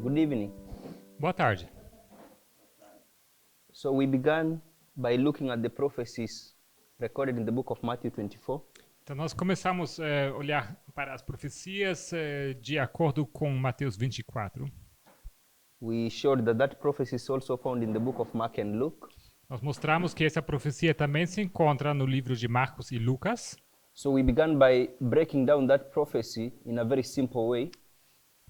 Good evening. Boa tarde. So we began by looking at the prophecies recorded in the book of Matthew 24. Então nós começamos a olhar para as profecias de acordo com Mateus 24. We showed that prophecy is also found in the book of Mark and Luke. Nós mostramos que essa profecia também se encontra no livro de Marcos e Lucas. So we began by breaking down that prophecy in a very simple way.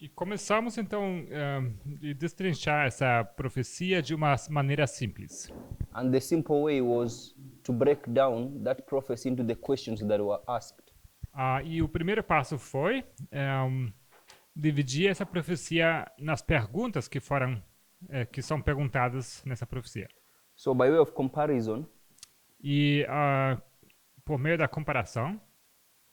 E começamos então a destrinchar essa profecia de uma maneira simples. And the simple way was to break down that prophecy into the questions that were asked. E o primeiro passo foi dividir essa profecia nas perguntas que são perguntadas nessa profecia. So by way of comparison, E por meio da comparação,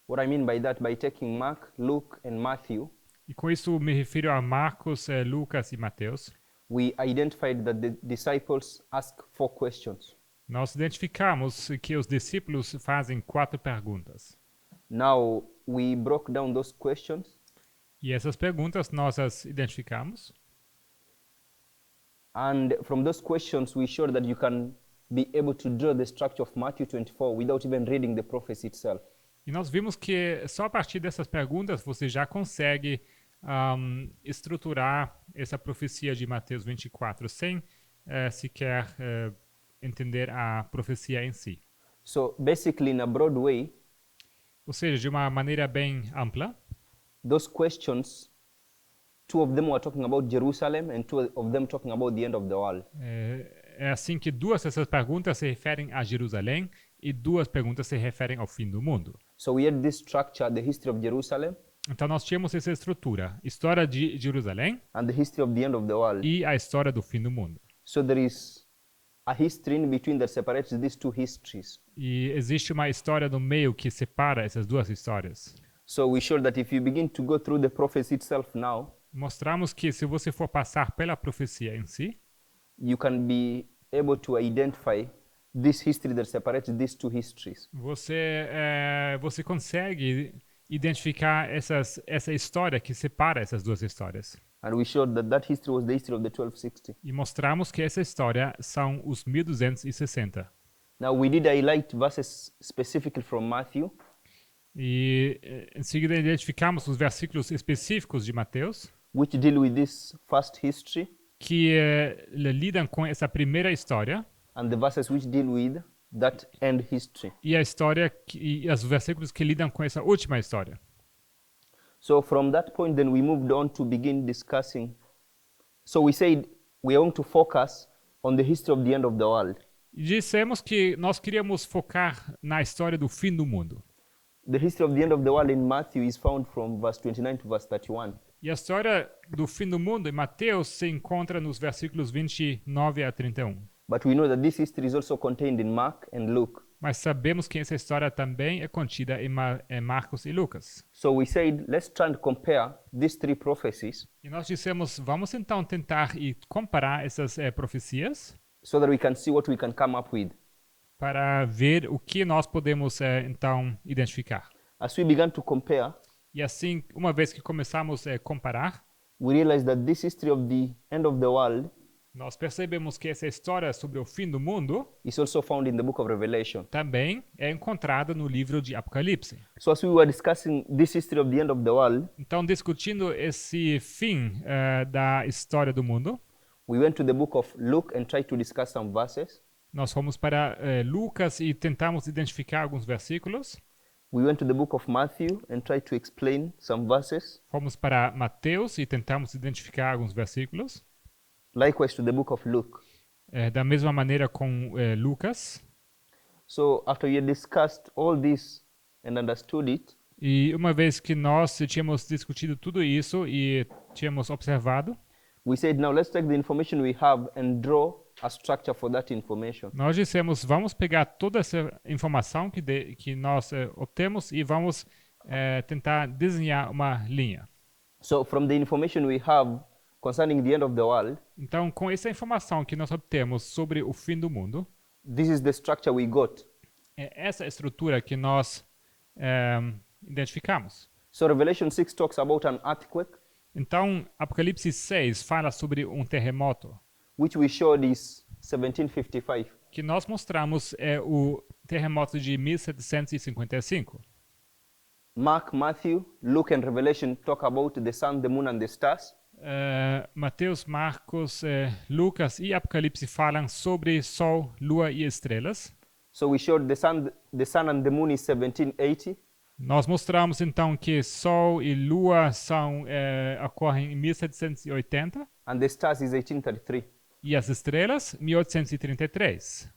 what I mean by that, by taking Mark, Luke, and Matthew, e com isso me refiro a Marcos, Lucas e Mateus, we identified that the disciples ask 4 questions. nós identificamos que os discípulos fazem 4 perguntas. Now we broke down those questions, E essas perguntas nós as identificamos. and from those questions we showed that you can be able to draw the structure of Matthew 24 without even reading the prophecy itself. E nós vimos que só a partir dessas perguntas você já consegue estruturar essa profecia de Mateus 24 sem sequer entender a profecia em si. So basically, in a broad way, Ou seja, de uma maneira bem ampla, those questions, 2 of them were talking about Jerusalem and 2 of them talking about the end of the world. é assim que 2 dessas perguntas se referem a Jerusalém e 2 perguntas se referem ao fim do mundo. So we had this structure, the history of Jerusalem Então nós tínhamos essa estrutura, história de Jerusalém and the history of the end of the world. e a história do fim do mundo. So there is a history in between that separates these 2 histories. E existe uma história no meio que separa essas 2 histórias. So we showed that if you begin to go through the prophecy itself now, Mostramos que se você for passar pela profecia em si, you can be able to identify this history that separates these 2 histories. você consegue identificar essa história que separa essas 2 histórias. And we showed that history was the history of the 1260. E mostramos que essa história são os 1260. Now we did highlight verses specifically from Matthew. E em seguida identificamos os versículos específicos de Mateus which deal with this first history, que lidam com essa primeira história and the verses which deal with that end history. e a história e os versículos que lidam com essa última história. So from that point then we moved on to begin discussing. So we said we are going to focus on the history of the end of the world. E dissemos que nós queríamos focar na história do fim do mundo. The history of the end of the world in Matthew is found from verse 29 to verse 31. E a história do fim do mundo em Mateus se encontra nos versículos 29 a 31. But we know that this history is also contained in Mark and Luke. Mas sabemos que essa história também é contida em Marcos e Lucas. So we said let's try and compare these 3 prophecies E nós dissemos, vamos então tentar e comparar essas profecias so that we can see what we can come up with. para ver o que nós podemos então identificar. As we began to compare, E assim, uma vez que começamos a comparar, we realized that this history of the end of the world nós percebemos que essa história sobre o fim do mundo is also found in the book of Revelation. também é encontrada no livro de Apocalipse. So as we were discussing this history of the end of the world, Então, discutindo esse fim da história do mundo, we went to the book of Luke and tried to discuss some verses. nós fomos para Lucas e tentamos identificar alguns versículos. We went to the book of Matthew and tried to explain some verses. Fomos para Mateus e tentamos identificar alguns versículos. Likewise to the book of Luke. Da mesma maneira com Lucas. So after we had discussed all this and understood it, E uma vez que nós tínhamos discutido tudo isso e tínhamos observado, we said now let's take the information we have and draw a structure for that information. nós dissemos, vamos pegar toda essa informação que nós obtemos e vamos tentar desenhar uma linha. So from the information we have concerning the end of the world, Então, com essa informação que nós obtemos sobre o fim do mundo, this is the structure we got. é essa estrutura que nós identificamos. So Revelation 6 talks about an earthquake. Então, Apocalipse 6 fala sobre terremoto, which we showed is 1755. que nós mostramos é o terremoto de 1755. Mark, Matthew, Luke, and Revelation talk about the sun, the moon, and the stars. Mateus, Marcos, Lucas e Apocalipse falam sobre Sol, Lua e estrelas. So we showed the sun and the moon is 1780, Nós mostramos então que Sol e Lua ocorrem em 1780 and the stars is 1833. e as estrelas 1833.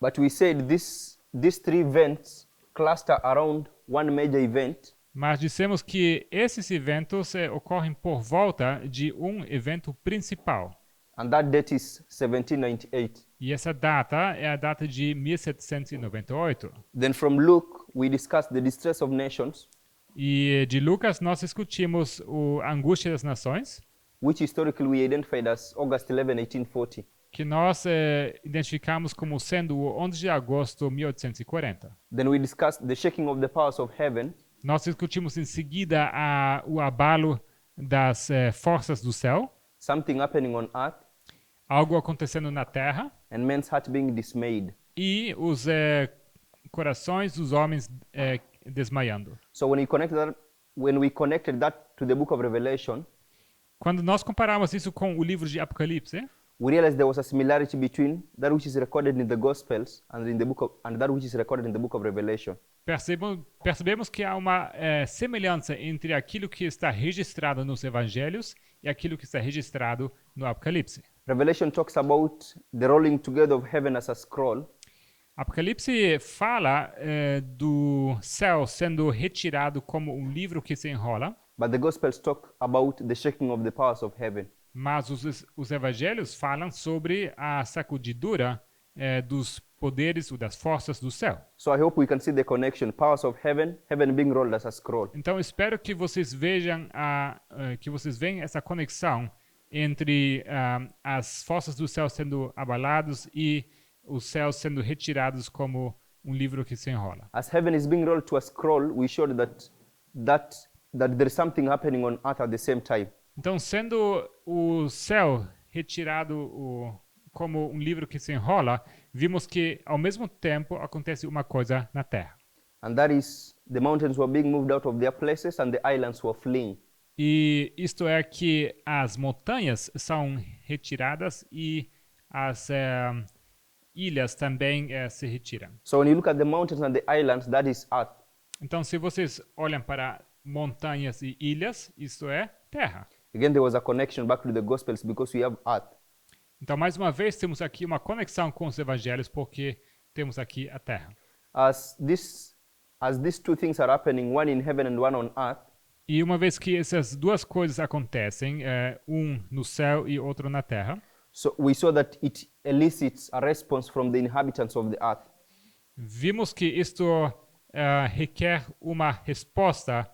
But we said these three events cluster around one major event, Mas dissemos que esses eventos ocorrem por volta de evento principal. and that date is 1798. E essa data é a data de 1798. Then from Luke, we discussed the distress of nations, E de Lucas nós discutimos a angústia das nações, which historically we identified as August 11, 1840. que nós identificamos como sendo o 11 de agosto de 1840. Then we discussed the shaking of the powers of heaven, Nós discutimos em seguida o abalo das forças do céu, something happening on earth, algo acontecendo na terra, and men's heart being dismayed. e os corações dos homens desmaiando. So when we connected that to the book of Revelation, Quando nós comparamos isso com o livro de Apocalipse, we realized there was a similarity between that which is recorded in the Gospels and that which is recorded in the book of Revelation. percebemos que há uma semelhança entre aquilo que está registrado nos evangelhos e aquilo que está registrado no Apocalipse. Revelation talks about the rolling together of heaven as a scroll, Apocalipse fala do céu sendo retirado como um livro que se enrola, but the Gospels talk about the shaking of the powers of heaven. mas os evangelhos falam sobre a sacudidura dos poderes ou das forças do céu. So I hope we can see the connection, powers of heaven, heaven being rolled as a scroll. Então espero que vocês vejam essa conexão entre as forças do céu sendo abalados e os céus sendo retirados como um livro que se enrola. As heaven is being rolled to a scroll, we showed that there is something happening on earth at the same time. Então, sendo o céu retirado como um livro que se enrola, vimos que ao mesmo tempo acontece uma coisa na terra. And that is the mountains were being moved out of their places and the islands were fleeing. E isto é que as montanhas são retiradas e as ilhas também se retiram. So when you look at the mountains and the islands, that is earth. Então, se vocês olham para montanhas e ilhas, isto é terra. Again, there was a connection back to the Gospels because we have earth. Então, mais uma vez, temos aqui uma conexão com os evangelhos porque temos aqui a terra. As these two things are happening, one in heaven and one on earth, E uma vez que essas duas coisas acontecem, um no céu e outro na terra, so we saw that it elicits a response from the inhabitants of the earth. vimos que isto requer uma resposta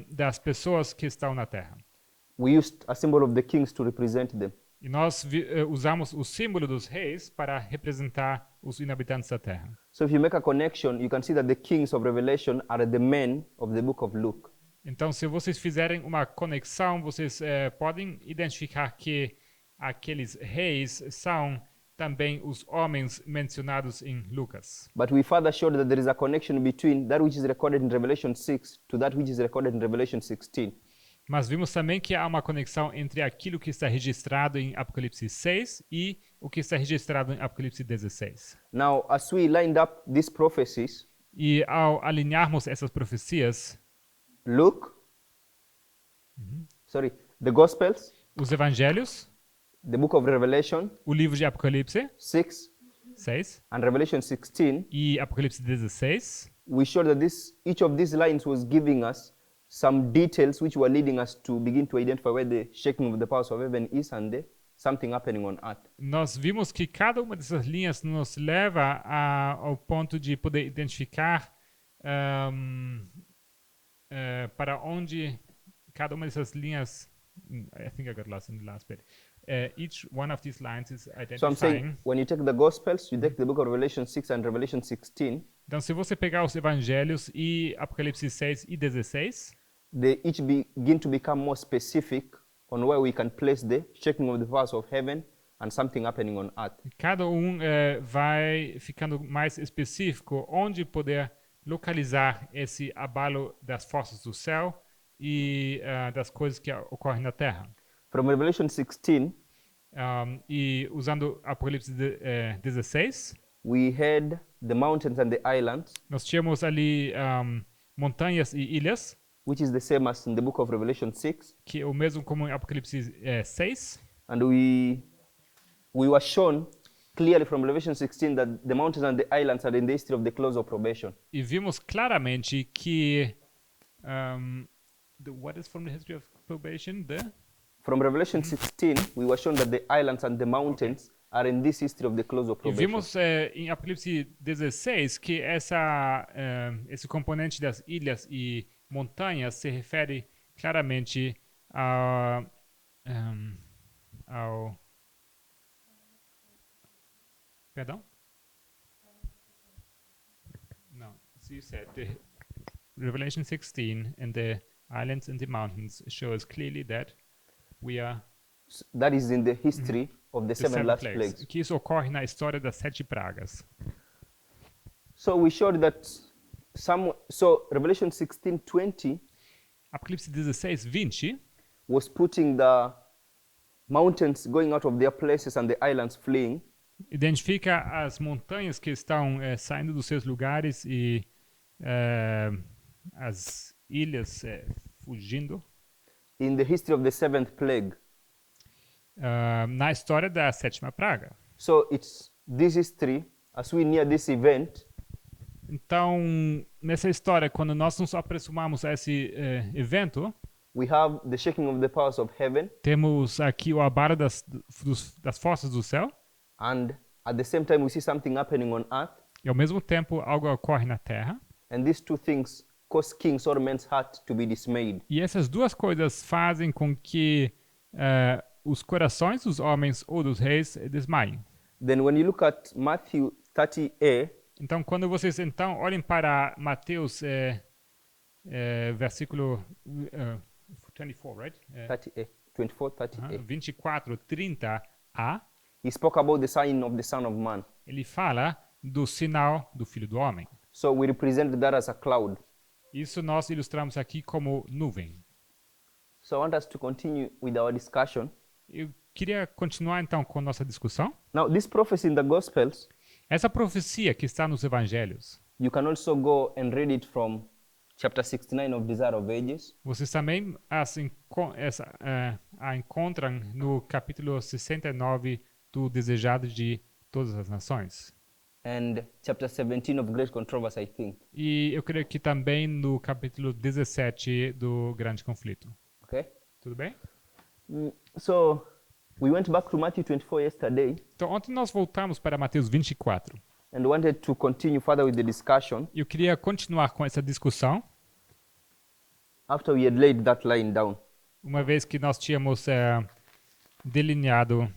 das pessoas que estão na terra. We used a symbol of the kings to represent them. E nós usamos o símbolo dos reis para representar os inhabitantes da terra. So if you make a connection, you can see that the kings of Revelation are the men of the book of Luke. Então, se vocês fizerem uma conexão, vocês podem identificar que aqueles reis são também os homens mencionados em Lucas. But we further showed that there is a connection between that which is recorded in Revelation 6 to that which is recorded in Revelation 16. Mas vimos também que há uma conexão entre aquilo que está registrado em Apocalipse 6 e o que está registrado em Apocalipse 16. Now, as we lined up these prophecies, E ao alinharmos essas profecias, Luke, the Gospels, os evangelhos, the book of Revelation o livro de Apocalipse 6, 6 and Revelation 16, e Apocalipse 16, we showed that each of these lines was giving us some details which were leading us to begin to identify where the shaking of the powers of heaven is and something happening on earth. nós vimos que cada uma dessas linhas nos leva ao ponto de poder identificar para onde cada uma dessas linhas. I think I got lost in the last bit. Each one of these lines is So I'm saying, identifying. when you take the Gospels, you take the book of Revelation 6 and Revelation 16, Então, se você pegar os evangelhos e Apocalipse 6 e 16, they each begin to become more specific on where we can place the shaking of the powers of heaven and something happening on earth. Cada vai ficando mais específico onde poder localizar esse abalo das forças do céu e das coisas que ocorrem na Terra. From Revelation 16, E usando Apocalipse 16, we had the mountains and the islands, nós tínhamos ali montanhas e ilhas, which is the same as in the book of Revelation 6. que é o mesmo como em Apocalipse 6. And we were shown clearly from Revelation 16 that the mountains and the islands are in the history of the close of probation. E vimos claramente que what is from the history of probation? From Revelation 16, we were shown that the islands and the mountains are in this history of the close of E probation. vimos em Apocalipse 16 que esse componente das ilhas e montanhas se refere claramente ao perdão? No, so you said the Revelation 16 and the islands and the mountains shows clearly that we are That is in the history of the seven last plagues. que isso ocorre na história das 7 pragas. So we showed that Revelation 16:20 Apocalipse 16, 20 was putting the mountains going out of their places and the islands fleeing. identifica as montanhas que estão saindo dos seus lugares e as ilhas fugindo. In the history of the seventh plague. Na história da 7ª praga. So it's this history, as we near this event, Então, nessa história, quando nós nos aproximamos a esse evento, we have the shaking of the powers of heaven, temos aqui o abalo das forças do céu, and at the same time we see something happening on earth, e ao mesmo tempo algo ocorre na terra. and these two things cause kings or men's heart to be dismayed. E essas duas coisas fazem com que os corações dos homens ou dos reis desmaiem. Then when you look at Matthew 30a, Então, quando vocês olhem para Mateus versículo 24, right? 30a, 24, 30a, 24, 30a, he spoke about the sign of the Son of Man. ele fala do sinal do Filho do Homem. So we represent that as a cloud. Isso nós ilustramos aqui como nuvem. So I want us to continue with our discussion. Eu queria continuar então com nossa discussão. Now, this prophecy in the Gospels, Essa profecia que está nos evangelhos, you can also go and read it from chapter 69 of Desire of Ages, vocês também a encontram no capítulo 69 do Desejado de Todas as Nações. and chapter 17 of Great Controversy, I think. E eu creio que também no capítulo 17 do Grande Conflito. Okay? Tudo bem? So we went back to Matthew 24 yesterday Então, ontem nós voltamos para Mateus 24. and wanted to continue further with the discussion Eu queria continuar com essa discussão, after we had laid that line down. uma vez que nós tínhamos delineado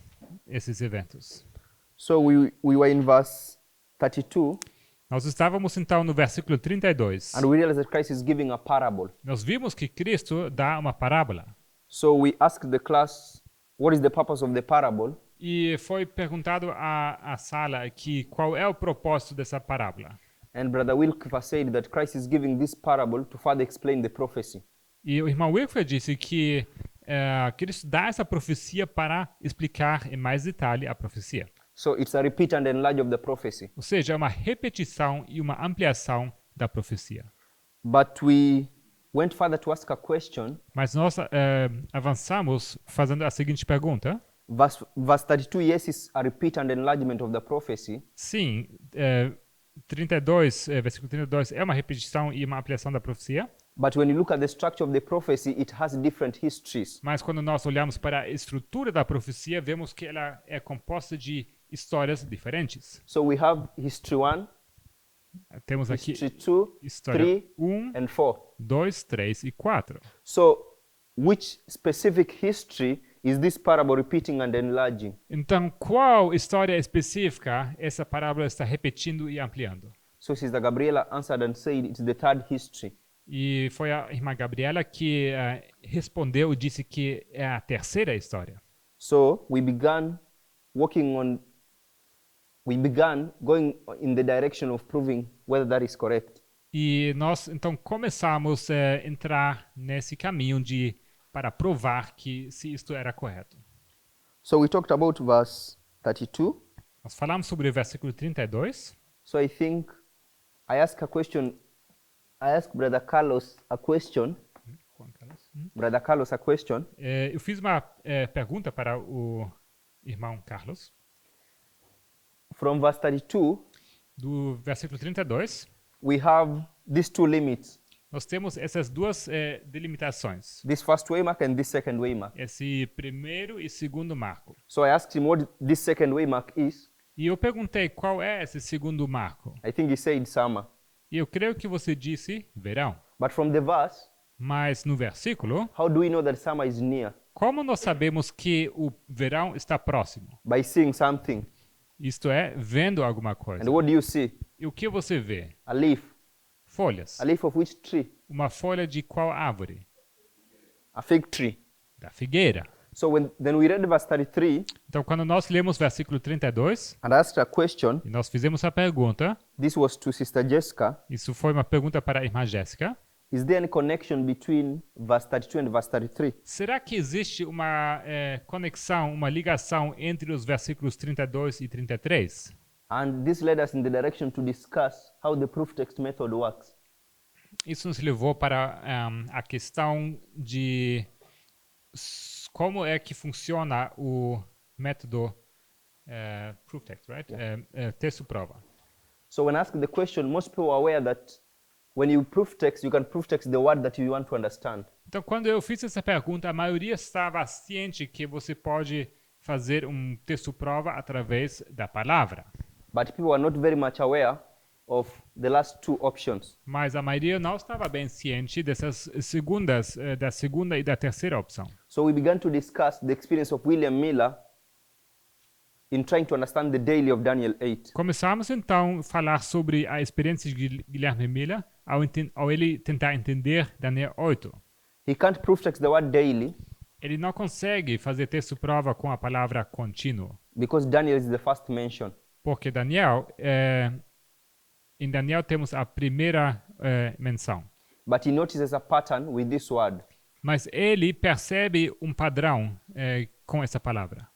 esses eventos. So we were in verse 32, Nós estávamos então no versículo 32. and we realized that Christ is giving a parable. Nós vimos que Cristo dá uma parábola. So we asked the class, what is the purpose of the parable? E foi perguntado à sala aqui qual é o propósito dessa parábola. And Brother Wilker said that Christ is giving this parable to further explain the prophecy. E o irmão Wilfred disse que Cristo dá essa profecia para explicar em mais detalhe a profecia. So it's a repeat and enlarge of the prophecy. Ou seja, é uma repetição e uma ampliação da profecia. But we went further to ask a question. Mas nós avançamos fazendo a seguinte pergunta. Verse 32, yes, is a repeat and enlargement of the prophecy. Sim, versículo 32 é uma repetição e uma ampliação da profecia. But when you look at the structure of the prophecy, it has different histories. Mas quando nós olhamos para a estrutura da profecia, vemos que ela é composta de histórias diferentes. So we have history 1, Temos aqui history 2, história 3, 1, and 4. 2, 3 e 4. So which specific history is this parable repeating and enlarging? Então, qual história específica essa parábola está repetindo e ampliando? So Sister Gabriela answered and said it's the third history. E foi a irmã Gabriela que respondeu e disse que é a terceira história. So we began going in the direction of proving whether that is correct. E nós então começamos a entrar nesse caminho para provar que se isto era correto. So we talked about verse 32. Nós falamos sobre o versículo 32. So I think I asked Brother Carlos a question. Brother Carlos a question. Eu fiz uma pergunta para o irmão Carlos. From verse 32, Do versículo 32, we have these two limits. nós temos essas duas delimitações. This first waymark and this second waymark. Esse primeiro e segundo marco. So I asked him what this second waymark is. E eu perguntei qual é esse segundo marco. I think he said summer. E eu creio que você disse verão. But from the verse, Mas no versículo, how do we know that summer is near? como nós sabemos que o verão está próximo? By seeing something. Isto é, vendo alguma coisa. And what do you see? E o que você vê? A leaf. Folhas. A leaf of which tree? Uma folha de qual árvore? A fig tree. Da figueira. So then we read verse 33 Então, quando nós lemos versículo 32, and asked a question. e nós fizemos a pergunta, This was to Sister Jessica. isso foi uma pergunta para a irmã Jéssica, Is there any connection between verse 32 and verse 33? será que existe uma conexão, uma ligação entre os versículos 32 e 33? And this led us in the direction to discuss how the proof text method works. Isso nos levou para a questão de como é que funciona o método proof text, right? Texto-prova. So when asked the question, most people are aware that when you proof text, you can proof text the word that you want to understand. Então, quando eu fiz essa pergunta, a maioria estava ciente que você pode fazer um texto-prova através da palavra. But people are not very much aware of the last two options. Mas a maioria não estava bem ciente dessas segundas, da segunda e da terceira opção. So we began to discuss the experience of William Miller in trying to understand the daily of Daniel 8. Começamos então a falar sobre a experiência de Guilherme Miller ao ele tentar entender Daniel 8. He can't proof text the word daily Ele não consegue fazer texto-prova com a palavra contínuo, because Daniel is the first mention. porque em Daniel temos a primeira menção. But he notices a pattern with this word, Mas ele percebe um padrão com essa palavra,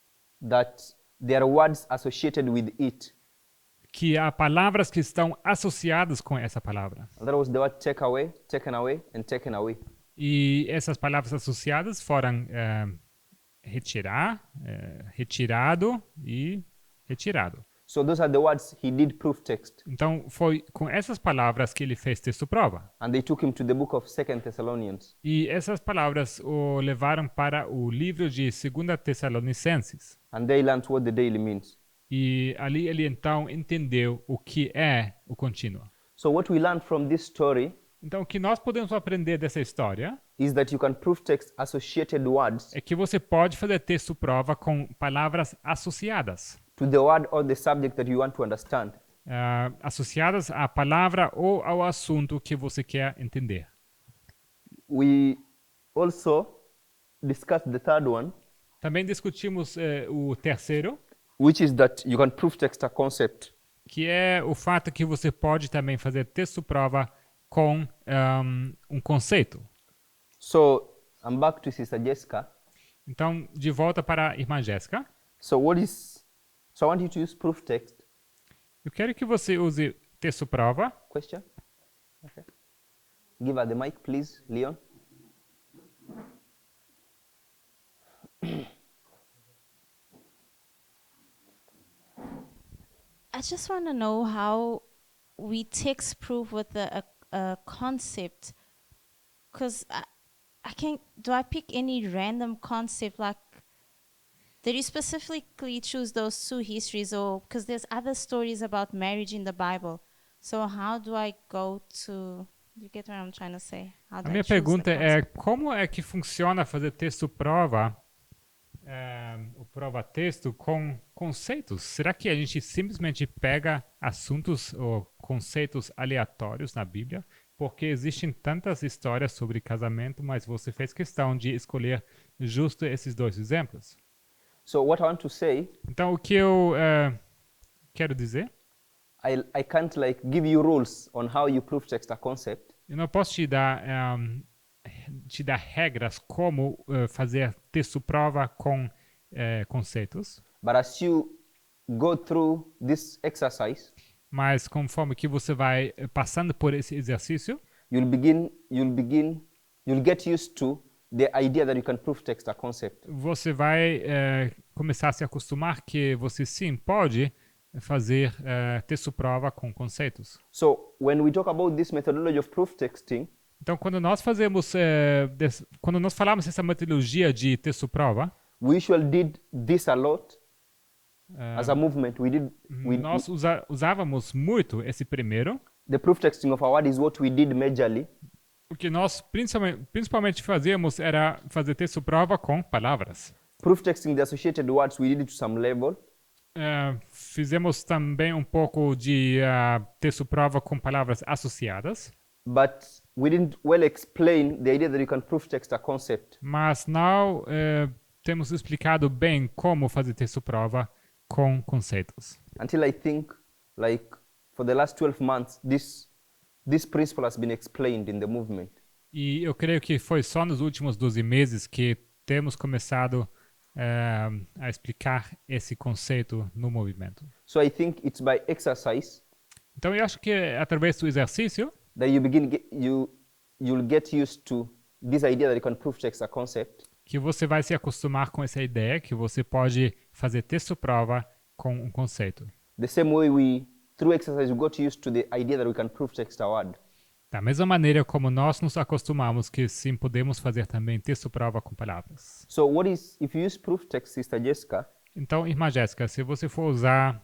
that there are words associated with it. que há palavras que estão associadas com essa palavra. And that was the word take away, taken away, and taken away. E essas palavras associadas foram retirar, retirado e retirado. So those are the words he did proof text. Então, foi com essas palavras que ele fez texto-prova. And they took him to the book of 2 Thessalonians. E essas palavras o levaram para o livro de 2 Tessalonicenses. And they learned what the daily means. E ali ele então entendeu o que é o contínuo. So what we learned from this story Então, o que nós podemos aprender dessa história is that you can proof text associated words é que você pode fazer texto-prova com palavras associadas. to the word or the subject that you want to understand. Associadas à palavra ou ao assunto que você quer entender. We also discussed the third one, Também discutimos o terceiro, which is that you can proof text a concept. que é o fato que você pode também fazer texto-prova com um conceito. So I'm back to Sister Jessica. Então, de volta para a irmã Jéssica. So I want you to use proof text. Eu quero que você use texto-prova. Question? Okay. Give her the mic, please, Leon. I just want to know how we text proof with a concept, because I can't. Do I pick any random concept like? Did you specifically choose those two histories, or because there's other stories about marriage in the Bible? So how do I go to? You get what I'm trying to say? How do A I minha choose the pergunta é concept? como é que funciona fazer texto-prova, o prova-texto com conceitos? Será que a gente simplesmente pega assuntos ou conceitos aleatórios na Bíblia Porque existem tantas histórias sobre casamento, mas você fez questão de escolher justo esses dois exemplos. So what I want to say, Então, o que eu quero dizer, I can't like give you rules on how you proof text a concept, eu não posso te dar regras como fazer texto-prova com conceitos, but as you go through this exercise, mas conforme que você vai passando por esse exercício, you'll get used to the idea that you can proof text a concept. você vai começar a se acostumar que você sim pode fazer texto-prova com conceitos. So when we talk about this methodology of proof texting, Então, quando nós quando nós falamos dessa metodologia de texto-prova, we usually did this a lot as a movement. nós usávamos muito esse primeiro. The proof texting of a word is what we did majorly. O que nós principalmente fazíamos era fazer texto-prova com palavras. Proof texting the associated words we did it to some level. Fizemos também um pouco de texto-prova com palavras associadas, But we didn't well explain the idea that you can proof text a concept. mas não temos explicado bem como fazer texto-prova com conceitos. Until I think, like, for the last 12 months, this principle has been explained in the movement. E eu creio que foi só nos últimos 12 meses que temos começado a explicar esse conceito no movimento. So I think it's by exercise Então eu acho que através do exercício that you'll get used to this idea that you can proof text a concept. que você vai se acostumar com essa ideia que você pode fazer texto-prova com um conceito. The same way through exercise, we got used to the idea that we can proof text a word. Da mesma maneira como nós nos acostumamos que sim podemos fazer também texto-prova com palavras. So if you use proof text, Sister Jessica, Então, irmã Jéssica, se você for usar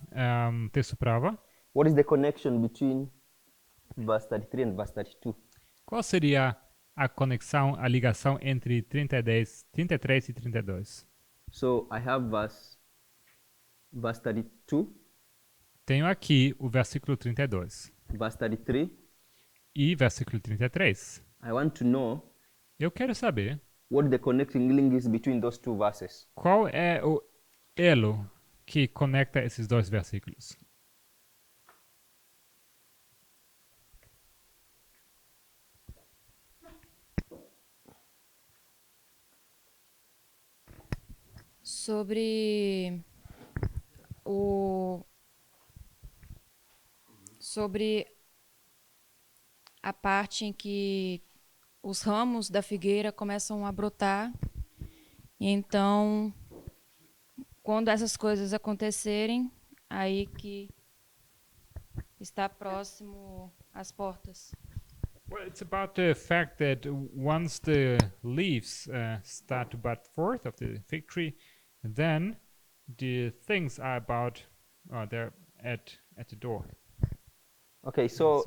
texto-prova, what is the connection between verse 33 and verse 32? qual seria a conexão, a ligação entre 33 e 32? So I have verse 32, Tenho aqui o versículo 32 verse 33. e versículo 33. I want to know Eu quero saber what the connecting link is between those two verses. qual é o elo que conecta esses dois versículos. sobre a parte em que os ramos da figueira começam a brotar. E então, quando essas coisas acontecerem, aí que está próximo às portas. Well, it's about the fact that once the leaves start to bud forth of the fig tree, then the things are about they're at the door. Okay, so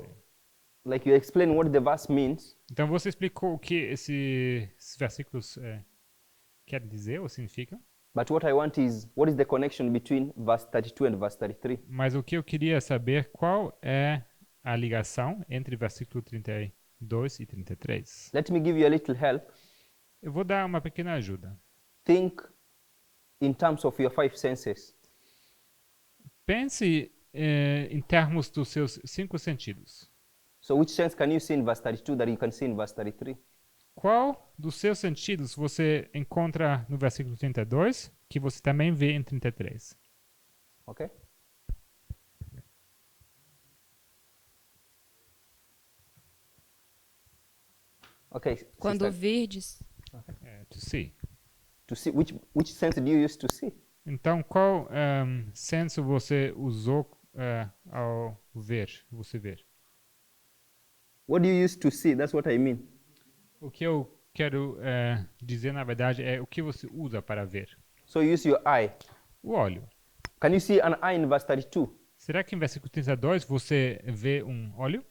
like you explain what the verse means, Então você explicou o que esses versículos querem dizer ou significam, but what I want is what is the connection between verse 32 and verse 33? mas o que eu queria saber qual é a ligação entre versículo 32 e 33. Let me give you a little help. Eu vou dar uma pequena ajuda. Think in terms of your 5 senses. Pense em termos dos seus 5 sentidos. So which sense can you see in verse 32 that you can see in verse 33? Qual dos seus sentidos você encontra no versículo 32 que você também vê em 33? Okay? Okay, Quando sister, virdes, To see. to see which sense do you use to see? Então, qual senso você usou ao ver, você ver? What do you use to see? That's what I mean. O que eu quero dizer, na verdade, é o que você usa para ver. So you use your eye. O olho. Can you see an eye in verse 32? Será que em versículo 32 você vê um olho?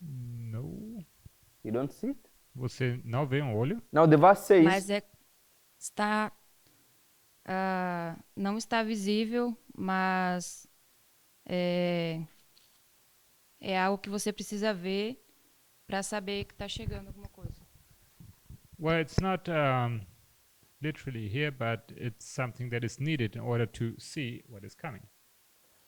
Não. You don't see it? Você não vê um olho? Now the verse says, mas está não está visível, mas é algo que você precisa ver para saber que está chegando alguma coisa. Well, it's not literally here, but it's something that is needed in order to see what is coming.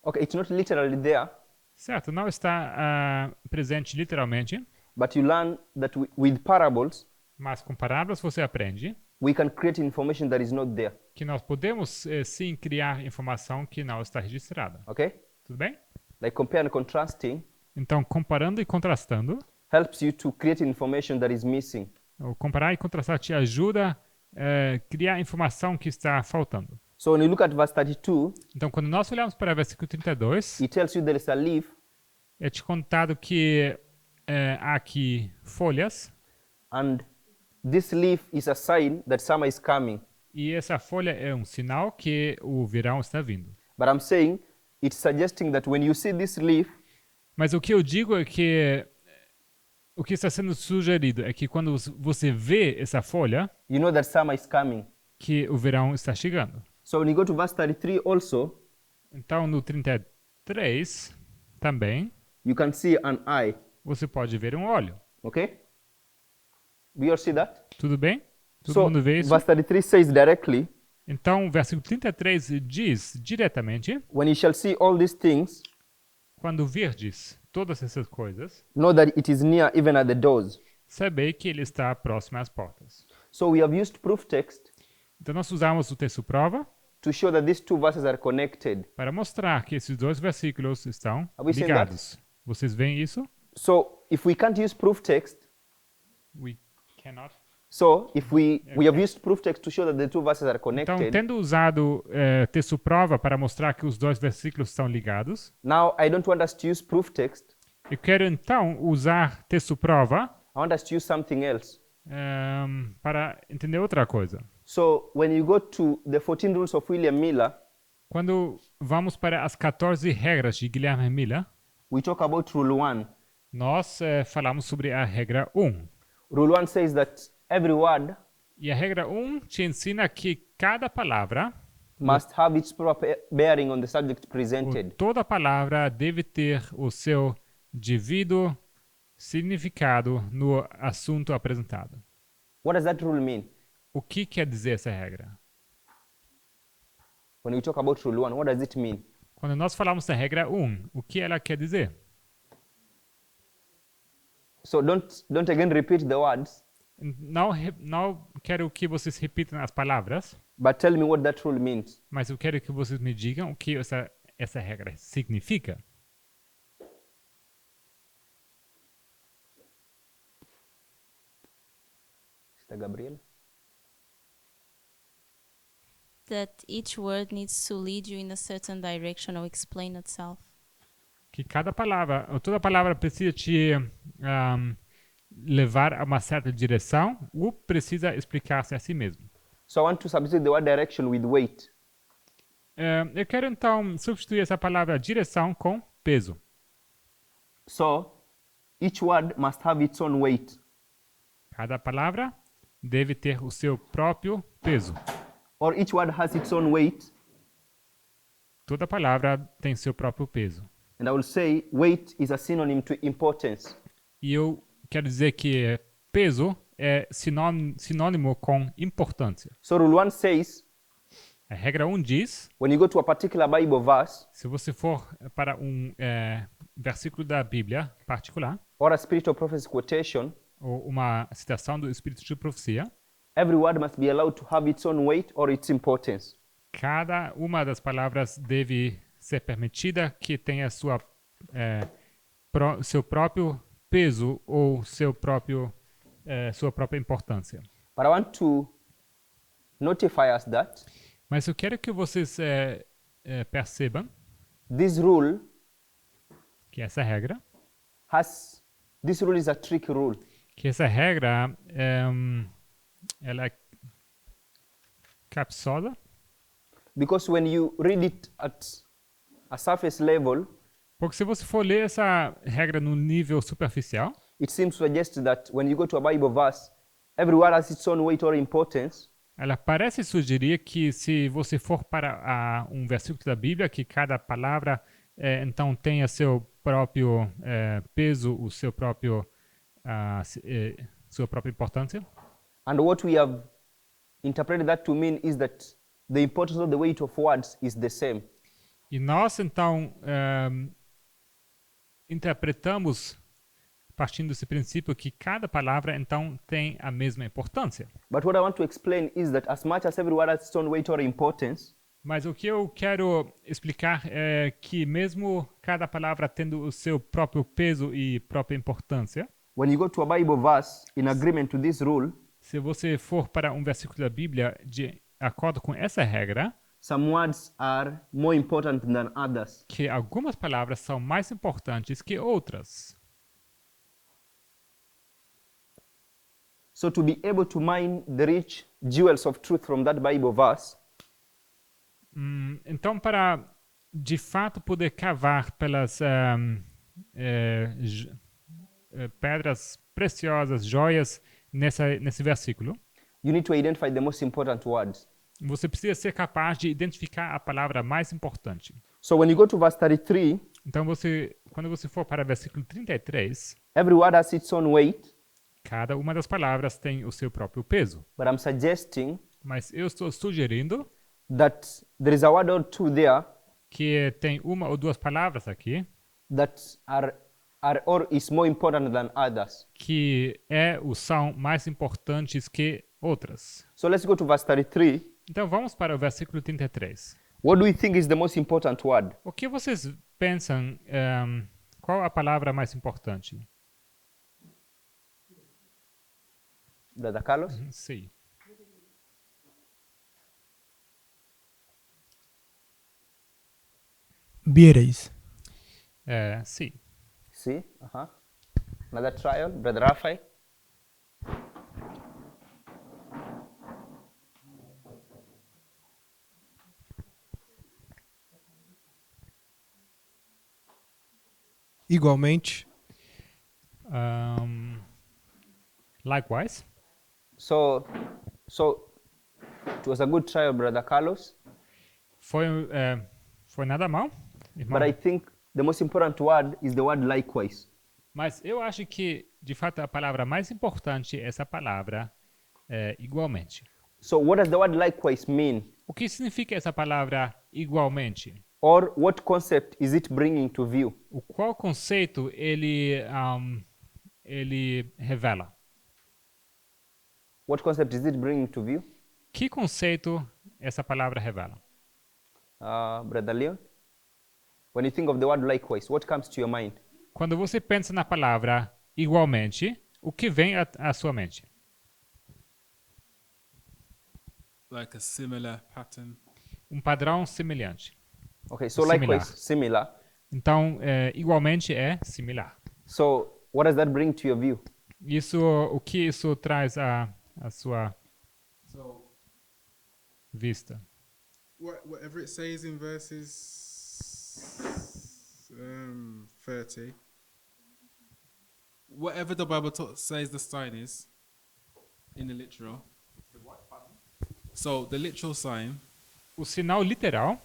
Okay, it's not literally there, Certo, não está presente literalmente, but you learn that with parables, mas com parábolas você aprende we can create information that is not there. que nós podemos sim criar informação que não está registrada. Okay? Tudo bem? Like compare and contrasting Então, comparando e contrastando, helps you to create information that is missing. o comparar e contrastar te ajuda a criar informação que está faltando. So when you look at verse 32, Então, quando nós olhamos para o versículo 32, it tells you there is a leaf, é te contado que há aqui folhas, and this leaf is a sign that summer is coming. e essa folha é um sinal que o verão está vindo. But I'm saying it's suggesting that when you see this leaf, Mas o que eu digo é que o que está sendo sugerido é que quando você vê essa folha, you know that summer is coming. que o verão está chegando. So when you go to verse 33 also, Então, no 33, também, you can see an eye. você pode ver um olho. Okay? Do you all see that? Tudo bem? Todo So mundo vê isso? verse 33 says directly, Então, o versículo 33 diz diretamente: when you shall see all these things, quando virdes todas essas coisas, know that it is near even at the doors. sabei que ele está próximo às portas. So we have used proof text Então, nós usamos o texto prova to show that these two verses are connected. para mostrar que esses dois versículos estão Have we seen ligados. Vocês veem isso? So if we can't use proof text, We cannot. so if we have used proof text to show that the two verses are Então, connected, tendo usado texto prova para mostrar que os dois versículos estão ligados, now I don't want us to use proof text. eu quero então usar texto prova I want us to use something else. para entender outra coisa. So when you go to the 14 rules of William Miller, Quando vamos para as 14 regras de Guilherme Miller, we talk about rule 1. nós falamos sobre a regra 1. Rule 1 says that every word E a regra 1 te ensina que cada palavra, must have its proper bearing on the subject ou presented. toda palavra deve ter o seu devido significado no assunto apresentado. What does that rule mean? O que quer dizer essa regra? When we talk about rule 1, what does it mean? Quando nós falamos da regra 1, o que ela quer dizer? So don't again repeat the words, Não quero que vocês repitam as palavras, but tell me what that rule means. mas eu quero que vocês me digam o que essa regra significa. Mr. Gabriel? That each word needs to lead you in a certain direction or explain itself. Que cada palavra, ou toda palavra precisa te levar a uma certa direção ou precisa explicar-se a si mesmo. So I want to substitute the word direction with weight. Eu quero então substituir essa palavra direção com peso. So each word must have its own weight. Cada palavra deve ter o seu próprio peso. Or each word has its own weight. Toda palavra tem seu próprio peso. And I will say weight is a synonym to importance. E eu quero dizer que peso é sinônimo com importância. So rule 1 says, A regra 1 diz, when you go to a particular Bible verse se você for para um versículo da Bíblia particular, or a spiritual prophecy quotation, ou uma citação do Espírito de Profecia, every word must be allowed to have its own weight or its importance. cada uma das palavras deve ser permitida que tenha seu próprio peso ou sua própria importância. But I want to notify us that Mas eu quero que vocês percebam this rule que essa regra is a tricky rule. que essa regra ela é capciosa, Because when you read it at a surface level, porque se você for ler essa regra no nível superficial, it seems to suggest that when you go to a Bible verse, every word has its own weight or importance. Ela parece sugerir que se você for para um versículo da Bíblia, que cada palavra então tenha seu próprio peso, o seu próprio sua própria importância. And what we have interpreted that to mean is that the importance of the weight of words is the same. E nós então interpretamos partindo desse princípio que cada palavra então tem a mesma importância. But what I want to explain is that as much as every word has its own weight or importance, Mas o que eu quero explicar é que mesmo cada palavra tendo o seu próprio peso e própria importância, when you go to a Bible verse in agreement to this rule, se você for para um versículo da Bíblia de acordo com essa regra, some words are more important than others. que algumas palavras são mais importantes que outras. So to be able to mine the rich jewels of truth from that Bible verse, Então, para de fato poder cavar pelas pedras preciosas, joias nesse versículo, you need to identify the most important words. você precisa ser capaz de identificar a palavra mais importante. So when you go to verse 33, Então, quando você for para o versículo 33, every word has its own weight, cada uma das palavras tem o seu próprio peso. but I'm suggesting Mas eu estou sugerindo that there is a word or two there que tem uma ou duas palavras aqui that are or is more important than others. que são mais importantes que outras. So let's go to verse 33. Então vamos para o versículo 33. What do you think is the most important word? O que vocês pensam? Qual a palavra mais importante? Brother Carlos? Sim. Viereis. Sim. See? Another trial, Brother Raphael? Igualmente. Likewise. So it was a good trial, Brother Carlos. Foi nada mal, irmão. But I think the most important word is the word likewise. Mas eu acho que, de fato, a palavra mais importante é essa palavra igualmente. So what does the word likewise mean? O que significa essa palavra igualmente? Or what concept is it bringing to view? Qual conceito ele revela? What concept is it bringing to view? Que conceito essa palavra revela? Brother Leon? When you think of the word likewise, what comes to your mind? Quando você pensa na palavra igualmente, o que vem à sua mente? Like a similar pattern. Um padrão semelhante. Okay, so Similar. likewise, similar. Então, igualmente é similar. So what does that bring to your view? O que isso traz à sua So vista? Whatever it says in verses 30, whatever the Bible says the sign is in the literal. So the literal sign O sinal literal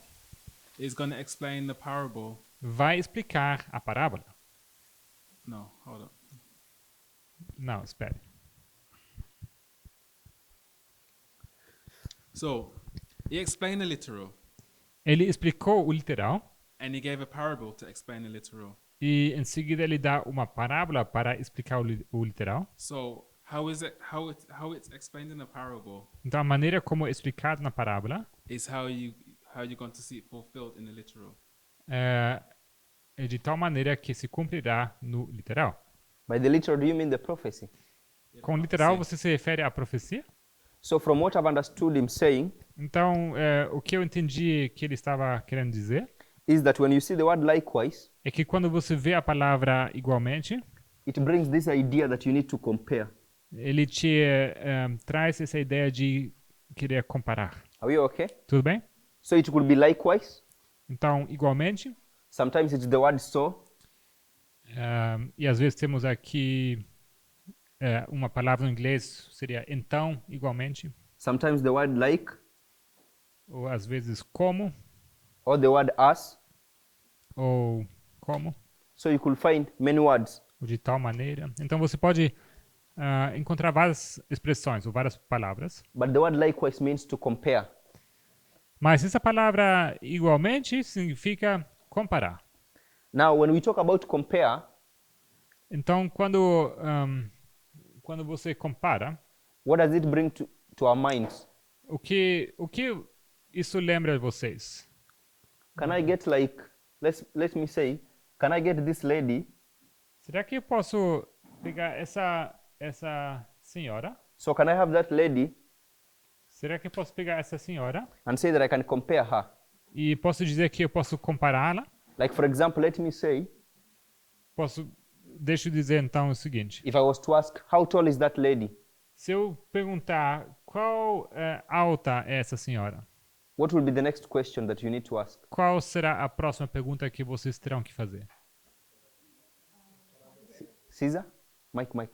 is going to explain the parable. vai explicar a parábola. No, hold up. Não, espere. So he explained the literal Ele explicou o literal and he gave a parable to explain the literal. e em seguida ele dá uma parábola para explicar o literal. So how it's explained in the parable Então a maneira como é explicado na parábola is how you're going to see it fulfilled in the literal. é de tal maneira que se cumprirá no literal. By the literal, do you mean the prophecy? Com o literal você se refere à profecia? So from what I've understood him saying Então o que eu entendi que ele estava querendo dizer is that when you see the word likewise, é que quando você vê a palavra igualmente, it brings this idea that you need to compare. ele te traz essa ideia de querer comparar. Are we okay? Tudo bem? So it could be likewise. Então, igualmente, Sometimes it's the word so. e às vezes temos aqui uma palavra em inglês, seria então, igualmente. sometimes the word like, ou às vezes como, or the word as. ou como, So you could find many words. ou de tal maneira. Então você pode encontrar várias expressões ou várias palavras. But the word likewise means to compare. Mas essa palavra igualmente significa comparar. Now, when we talk about compare, Então, quando você compara, what does it bring to our minds? o que isso lembra vocês? Can I get like, let me say, can I get this lady? Será que eu posso pegar essa senhora? So can I have that lady Será que eu posso pegar essa senhora and say that I can compare her? e posso dizer que eu posso compará-la? Like for example, let me say, Deixa eu dizer então o seguinte. if I was to ask, how tall is that lady? Se eu perguntar qual alta é essa senhora, What will be the next question that you need to ask? qual será a próxima pergunta que vocês terão que fazer? Caesar? Mike.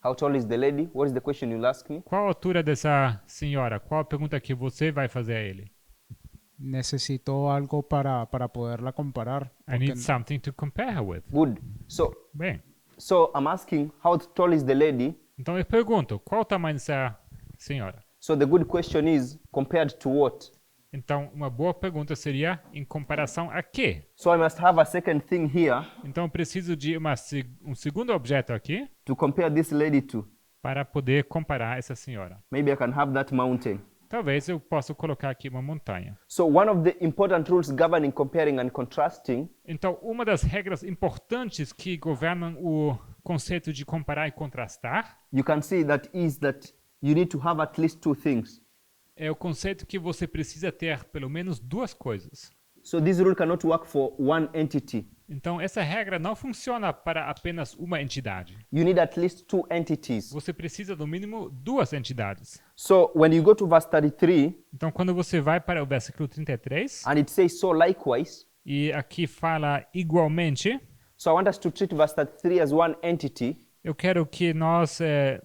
How tall is the lady? What is the question you'll ask me? Qual a altura dessa senhora? Qual a pergunta que você vai fazer a ele? Necesito algo para poderla comparar. I need something to compare her with. Good. So Bem, I'm asking, how tall is the lady? então eu pergunto, qual o tamanho dessa senhora? So the good question is, compared to what? Então, uma boa pergunta seria, em comparação a quê? So I must have a second thing here Então, eu preciso de um segundo objeto aqui to compare this lady to. para poder comparar essa senhora. Maybe I can have that mountain. Talvez eu possa colocar aqui uma montanha. So one of the important rules governing comparing and contrasting Então, uma das regras importantes que governam o conceito de comparar e contrastar you can see that is that you need to have at least two things. é o conceito que você precisa ter pelo menos duas coisas. So this rule cannot work for one entity. Então, essa regra não funciona para apenas uma entidade. You need at least two entities. Você precisa, no mínimo, duas entidades. So when you go to verse 33 Então, quando você vai para o versículo 33, and it says so likewise, e aqui fala igualmente, so I want us to treat verse 33 as one entity. eu quero que nós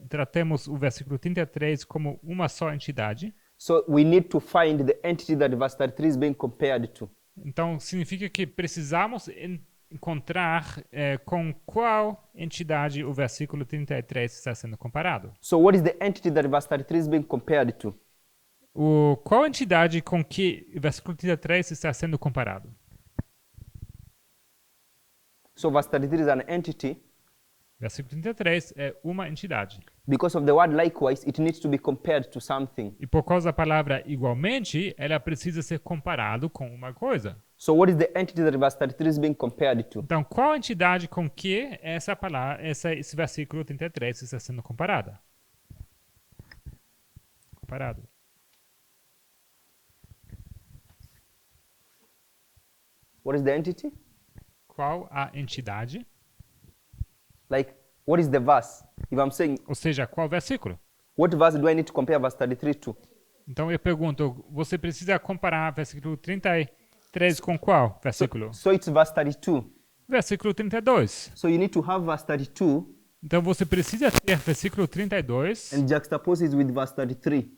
tratemos o versículo 33 como uma só entidade. So we need to find the entity that verse 33 is being compared to. Então, significa que precisamos encontrar com qual entidade o versículo 33 está sendo comparado. So what is the entity that verse 33 is being compared to? Qual entidade com que o versículo 33 está sendo comparado? So verse 33 is an entity. Versículo 33 é uma entidade. Because of the word likewise, it needs to be compared to something. E por causa da palavra igualmente, ela precisa ser comparado com uma coisa. So what is the entity that verse 33 is being compared to? Então, qual entidade com que esse versículo 33 está sendo comparado? What is the entity? Qual a entidade? Like, what is the verse? If I'm saying, Ou seja, qual versículo? what verse do I need to compare verse 33 to? Então, eu pergunto, você precisa comparar versículo 33 com qual versículo? So it's verse 32. Versículo 32. So you need to have verse 32 Então, você precisa ter versículo 32. and juxtapose it with verse 33.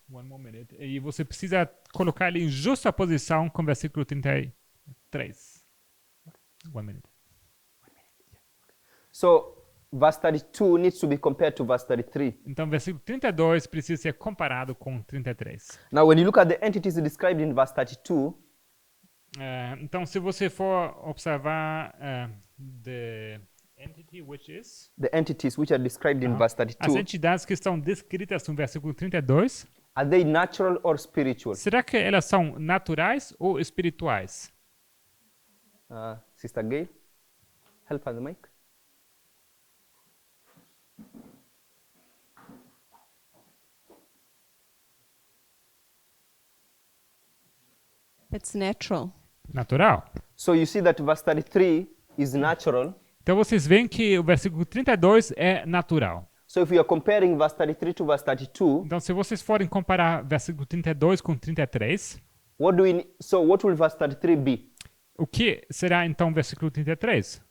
One more minute. E você precisa colocar ele em justa posição com o versículo 33. One minute. So verse 32 needs to be compared to verse 33. Então, versículo 32 precisa ser comparado com 33. Now, when you look at the entities described in verse 32, Então, se você for observar the entity which is the entities which are described in verse as 32, entidades que estão descritas no versículo 32, are they natural or spiritual? será que elas são naturais ou espirituais? Sister Gail, help on the mic. It's natural. Natural. So you see that verse 33 is natural. Então vocês veem que o versículo 32 é natural. So if we are comparing verse 33 to verse 32, Então se vocês forem comparar versículo 32 com 33, what will verse 33 be? o que será então o versículo 33?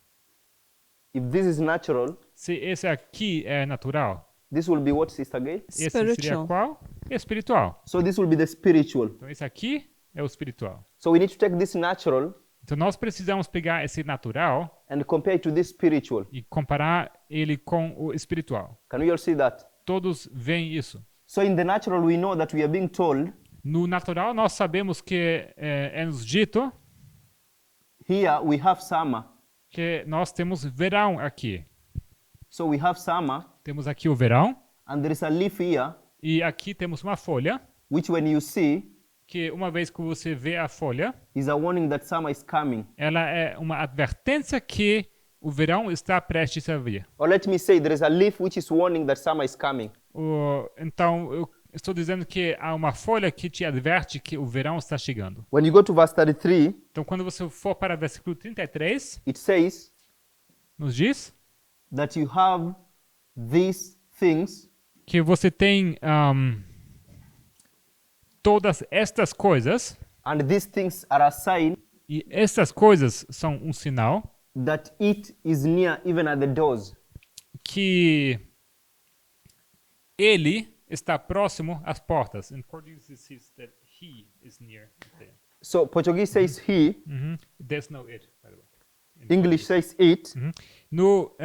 If this is natural, se esse aqui é natural, this will be what, Sister Gay? esse seria qual? Espiritual. So this will be the spiritual. Então esse aqui é o espiritual. So we need to take this natural Então nós precisamos pegar esse natural and compare it to this spiritual. e comparar ele com o espiritual. Can we all see that? Todos veem isso. So in the natural, we know that we are being told No natural, nós sabemos que é nos dito here we have summer. que nós temos verão aqui. So we have summer, Temos aqui o verão and there is a leaf here, e aqui temos uma folha which when you see, que uma vez que você vê a folha, is a warning that summer is coming. ela é uma advertência que o verão está prestes a vir. Or let me say, there is a leaf which is warning that summer is coming. Então, eu estou dizendo que há uma folha que te adverte que o verão está chegando. When you go to verse 33, Então, quando você for para o versículo 33, it says nos diz that you have these things que você tem todas estas coisas, and these things are a sign e estas coisas são um sinal that it is near even at the doors. que ele está próximo às portas. In Portuguese it says that he is near there. So Portuguese says he, There's no it, by the way. English says it, No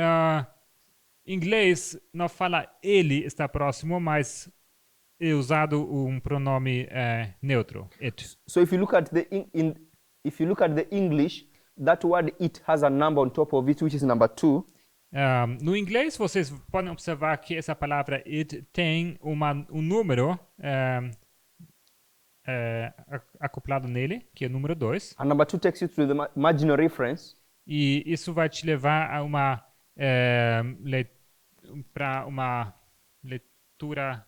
inglês não fala ele está próximo, mas é usado um pronome neutro, it. So if you look at the if you look at the English, that word it has a number on top of it, which is number 2. No inglês, vocês podem observar que essa palavra it tem um número acoplado nele, que é o número 2. And number 2 takes you to the marginal reference. E isso vai te levar a uma para uma leitura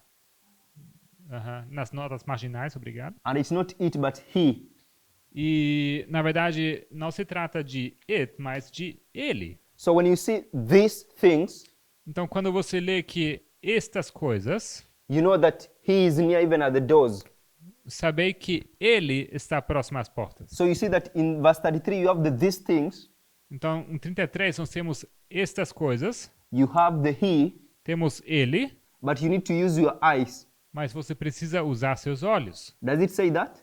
nas notas marginais, obrigado. And it's not it, but he. E, na verdade, não se trata de it, mas de ele. So when you see these things, Então, quando você lê que estas coisas, you know that he is near even at the doors. sabei que ele está próximo às portas. So you see that in verse 33, you have these things, Então, em 33, nós temos estas coisas, you have the he, temos ele, but you need to use your eyes. mas você precisa usar seus olhos. Does it say that?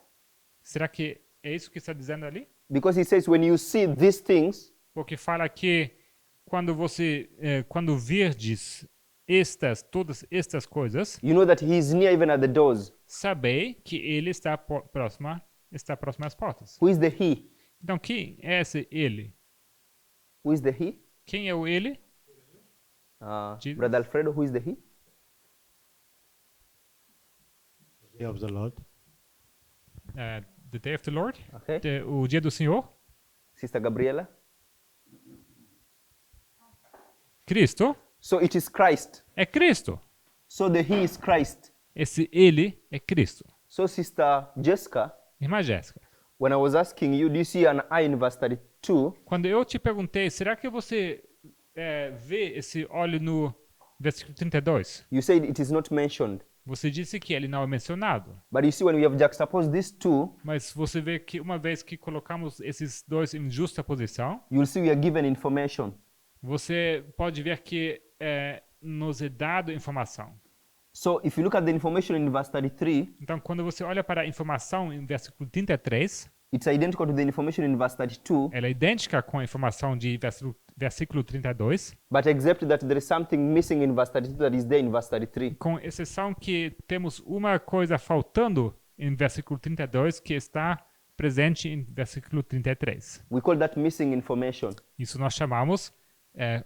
Será que é isso que está dizendo ali? Because it says when you see these things, Porque fala que quando virdes todas estas coisas, you know that he is near even at the doors. sabei que ele está próximo às portas. Who is the he? Então, quem é esse ele? Who is the he? Quem é o ele? Jesus. Brother Alfredo, who is the he? Day of the Lord. The day of the Lord? Okay. O dia do Senhor? Sister Gabriela. Cristo? So it is Christ. É Cristo. So the he is Christ. Esse ele é Cristo. So Sister Jessica, Irmã Jéssica, when I was asking you, do you see an eye in verse 32? quando eu te perguntei, será que você vê esse óleo no versículo 32? You said it is not mentioned. Você disse que ele não é mencionado. But you see, when we have juxtaposed these two, Mas você vê que uma vez que colocamos esses dois em justa posição, you'll see we are given information. você pode ver que nos é dado informação. So if you look at the information in verse 33, Então, quando você olha para a informação em versículo 33, it's identical to the information in verse 32, ela é idêntica com a informação de versículo 32, but except that there is something missing in verse 32 that is there in verse 33. com exceção que temos uma coisa faltando em versículo 32 que está presente em versículo 33. We call that missing information. Isso nós chamamos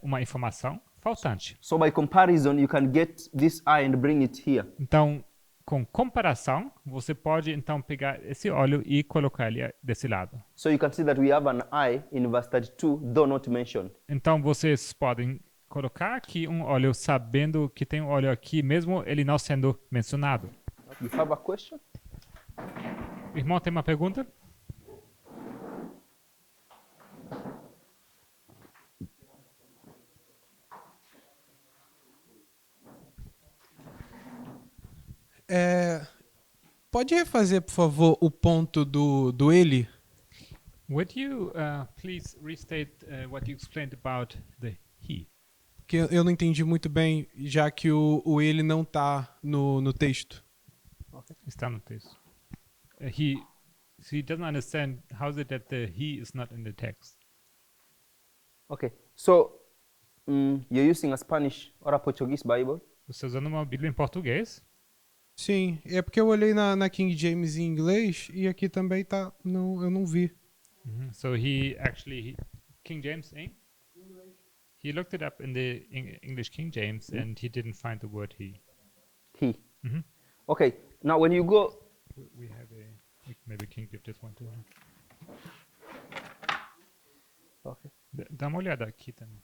uma informação faltante. So by comparison, you can get this eye and bring it here. Então, com comparação, você pode então pegar esse óleo e colocar ele desse lado. So you can see that we have an eye in verse 32, though not mentioned. Então, vocês podem colocar aqui um óleo sabendo que tem um óleo aqui, mesmo ele não sendo mencionado. You have a question? Irmão, tem uma pergunta? Pode refazer, por favor, o ponto do ele? Would you please restate what you explained about the he? que eu não entendi muito bem, já que o ele não tá no texto. Está no texto. So he doesn't understand how is it that the he is not in the text. Okay. So you're using a Spanish or a Portuguese Bible? Você está usando uma Bíblia em português? Sim, é porque eu olhei na King James em inglês e aqui também tá, não, eu não vi. So King James, eh? He looked it up in the English King James and he didn't find the word he. He. Mhm. Okay. Now when you go, We maybe can give this one to him. okay. Dá uma olhada aqui também.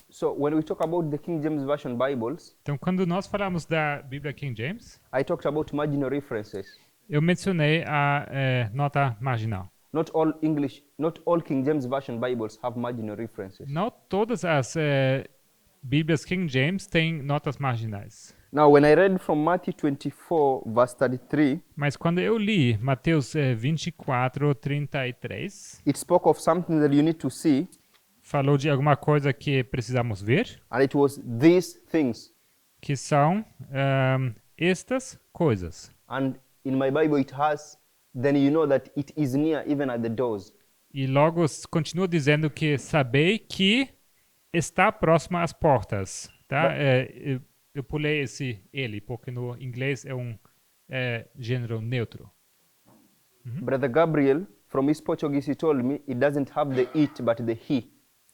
So when we talk about the King James Version Bibles, Então, quando nós falamos da Bíblia King James, I talked about marginal references. eu mencionei a nota marginal. Not all King James Version Bibles have marginal references. Não todas as Bíblias King James têm notas marginais. Now, when I read from Matthew 24, verse 33, Mas quando eu li Mateus 24, 33, it spoke of something that you need to see, falou de alguma coisa que precisamos ver, and it was these things. que são estas coisas. And in my Bible, it has, then you know that it is near, even at the doors. E logo continua dizendo que sabei que está próximo às portas. Tá? Eu pulei esse ele, porque no inglês é um gênero neutro. Brother Gabriel, from his Portuguese, he told me it doesn't have the it, but the he.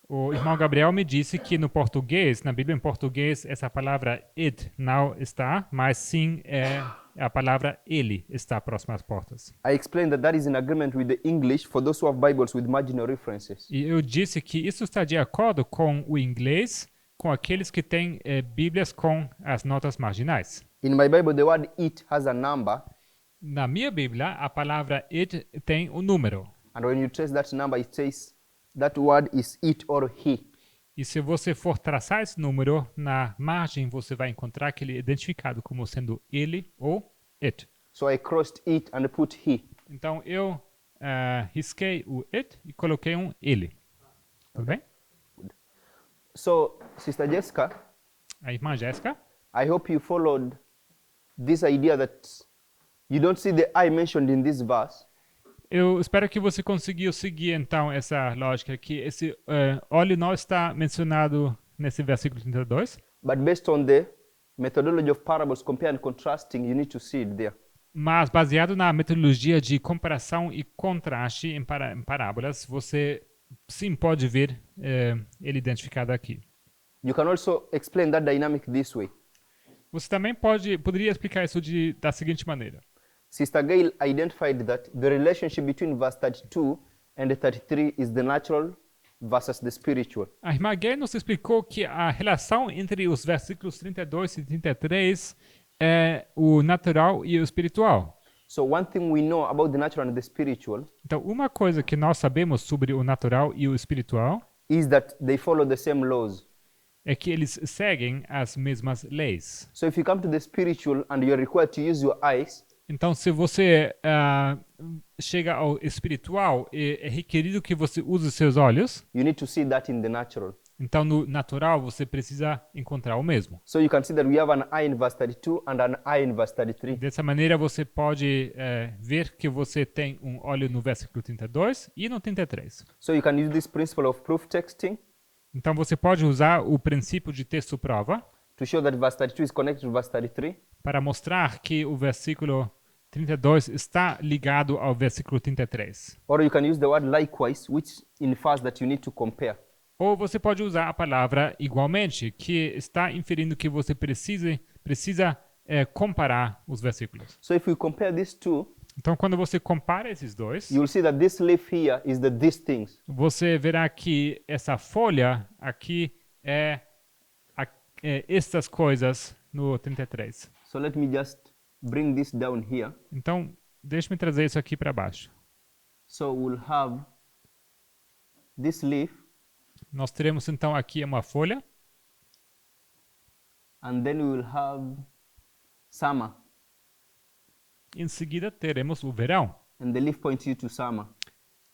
O irmão Gabriel me disse que no português, na Bíblia em português, essa palavra it não está, mas sim a palavra ele está próximo às portas. I explained that that is in agreement with the English for those who have Bibles with marginal references. E eu disse que isso está de acordo com o inglês, com aqueles que têm Bíblias com as notas marginais. In my Bible, the word it has a number, Na minha Bíblia, a palavra it tem um número. and when you trace that number, it says that word is it or he. E se você for traçar esse número, na margem você vai encontrar que ele é identificado como sendo ele ou it. So I crossed it and put he. Então eu risquei o it e coloquei um ele. Tudo bem? So, Sister Jessica, A irmã Jéssica, I hope you followed this idea that you don't see the I mentioned in this verse, eu espero que você conseguiu seguir então essa lógica que esse óleo não está mencionado nesse versículo 32, but based on the methodology of parables, compare and contrasting, you need to see it there. mas baseado na metodologia de comparação e contraste em parábolas, você sim pode ver ele identificado aqui. You can also explain that dynamic this way. Você também poderia explicar isso da seguinte maneira. Sister Gail identified that the relationship between verse 32 and 33 is the natural versus the spiritual. A irmã Gay nos explicou que a relação entre os versículos 32 e 33 é o natural e o espiritual. So one thing we know about the natural and the spiritual Então, uma coisa que nós sabemos sobre o natural e o espiritual is that they follow the same laws. é que eles seguem as mesmas leis. So if you come to the spiritual and you're required to use your eyes, Então, se você chega ao espiritual, é requerido que você use seus olhos. you need to see that in the natural. Então, no natural, você precisa encontrar o mesmo. So you can see that we have an eye in verse 32 and an eye in verse 33. Dessa maneira, você pode ver que você tem um olho no versículo 32 e no 33. So you can use this principle of proof texting Então, você pode usar o princípio de texto-prova to show that verse 32 is connected to verse 33. para mostrar que o versículo 32 está ligado ao versículo 33. Or you can use the word likewise, which infers that you need to compare. Ou você pode usar a palavra igualmente, que está inferindo que você precisa comparar os versículos. So if we compare these two, Então, quando você compara esses dois, you will see that this leaf here is the these things. você verá que essa folha aqui é estas coisas no 33. So let me just bring this down here. Então, deixe-me trazer isso aqui para baixo. So we'll have this leaf, Nós teremos então aqui uma folha and then we will have summer, Em seguida, teremos o verão. and the leaf points you to summer.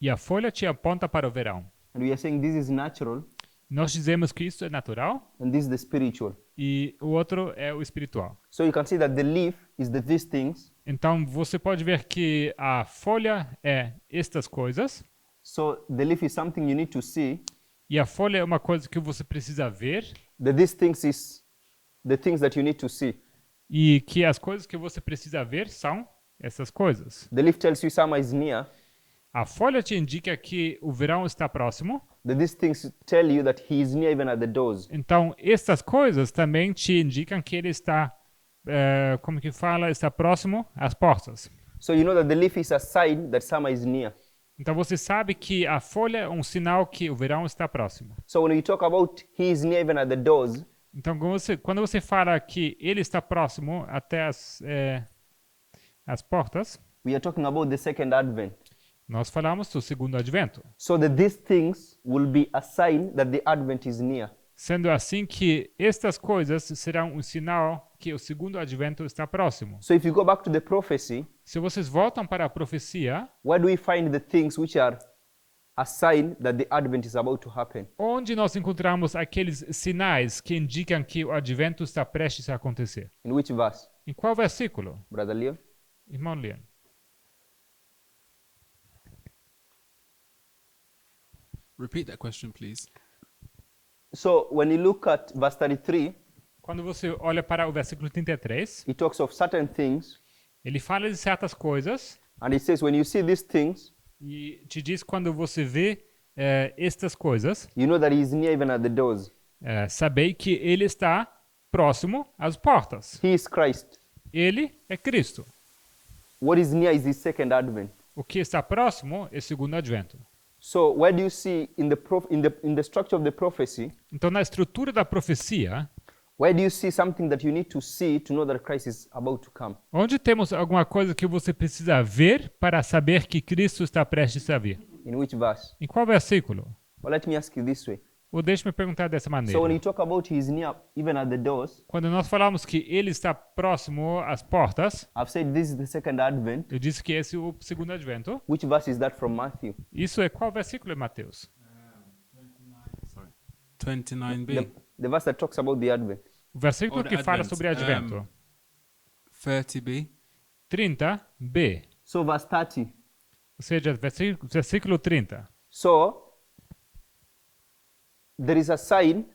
E a folha te aponta para o verão. And we are saying this is natural, Nós dizemos que isso é natural and this is the spiritual. e o outro é o espiritual. So you can see that the leaf is these things. Então você pode ver que a folha é estas coisas So the leaf is something you need to see. e a folha é uma coisa que você precisa ver These things is the things that you need to see. e que as coisas que você precisa ver são essas coisas. The leaf tells you summer is near. A folha te indica que o verão está próximo. These things tell you that he is near even at the doors. Então, estas coisas também te indicam que ele está, como que fala, está próximo às portas. So you know that the leaf is a sign that summer is near. Então, você sabe que a folha é um sinal que o verão está próximo. So when we talk about he is near even at the doors, Então, quando você fala que ele está próximo até as portas, we are talking about the second advent. nós falamos do segundo advento. So that these things will be a sign that the advent is near. Sendo assim que estas coisas serão um sinal que o segundo advento está próximo. So if you go back to the prophecy, Se vocês voltam para a profecia, where do we find the things which are a sign that the advent is about to happen? onde nós encontramos aqueles sinais que indicam que o advento está prestes a acontecer? In which verse? Em qual versículo, Brother Leon? irmão Leon? Repeat that question, please. So when you look at verse 33, Quando você olha para o versículo 33, it talks of certain things, ele fala de certas coisas and it says when you see these things, e te diz quando você vê estas coisas, you know that he is near even at the doors. sabei que ele está próximo às portas. He is Christ. Ele é Cristo. What is near is his second advent. O que está próximo é o segundo advento. So where do you see in the structure of the prophecy, Então, na estrutura da profecia, where do you see something that you need to see to know that Christ is about to come? onde temos alguma coisa que você precisa ver para saber que Cristo está prestes a vir? In which verse? Em qual versículo? Well, let me ask you this way. Ou deixe-me perguntar dessa maneira. So when you talk about he is near even at the doors, Quando nós falamos que ele está próximo às portas, I've said this is the second advent. eu disse que esse é o segundo advento. Which verse is that from Matthew? Isso é qual versículo, Mateus? 29b. The verse that talks about the advent. O versículo Oh, the que fala advent. sobre advento. 30b. 30b. So verse 30. Ou seja, versículo 30. So there is a sign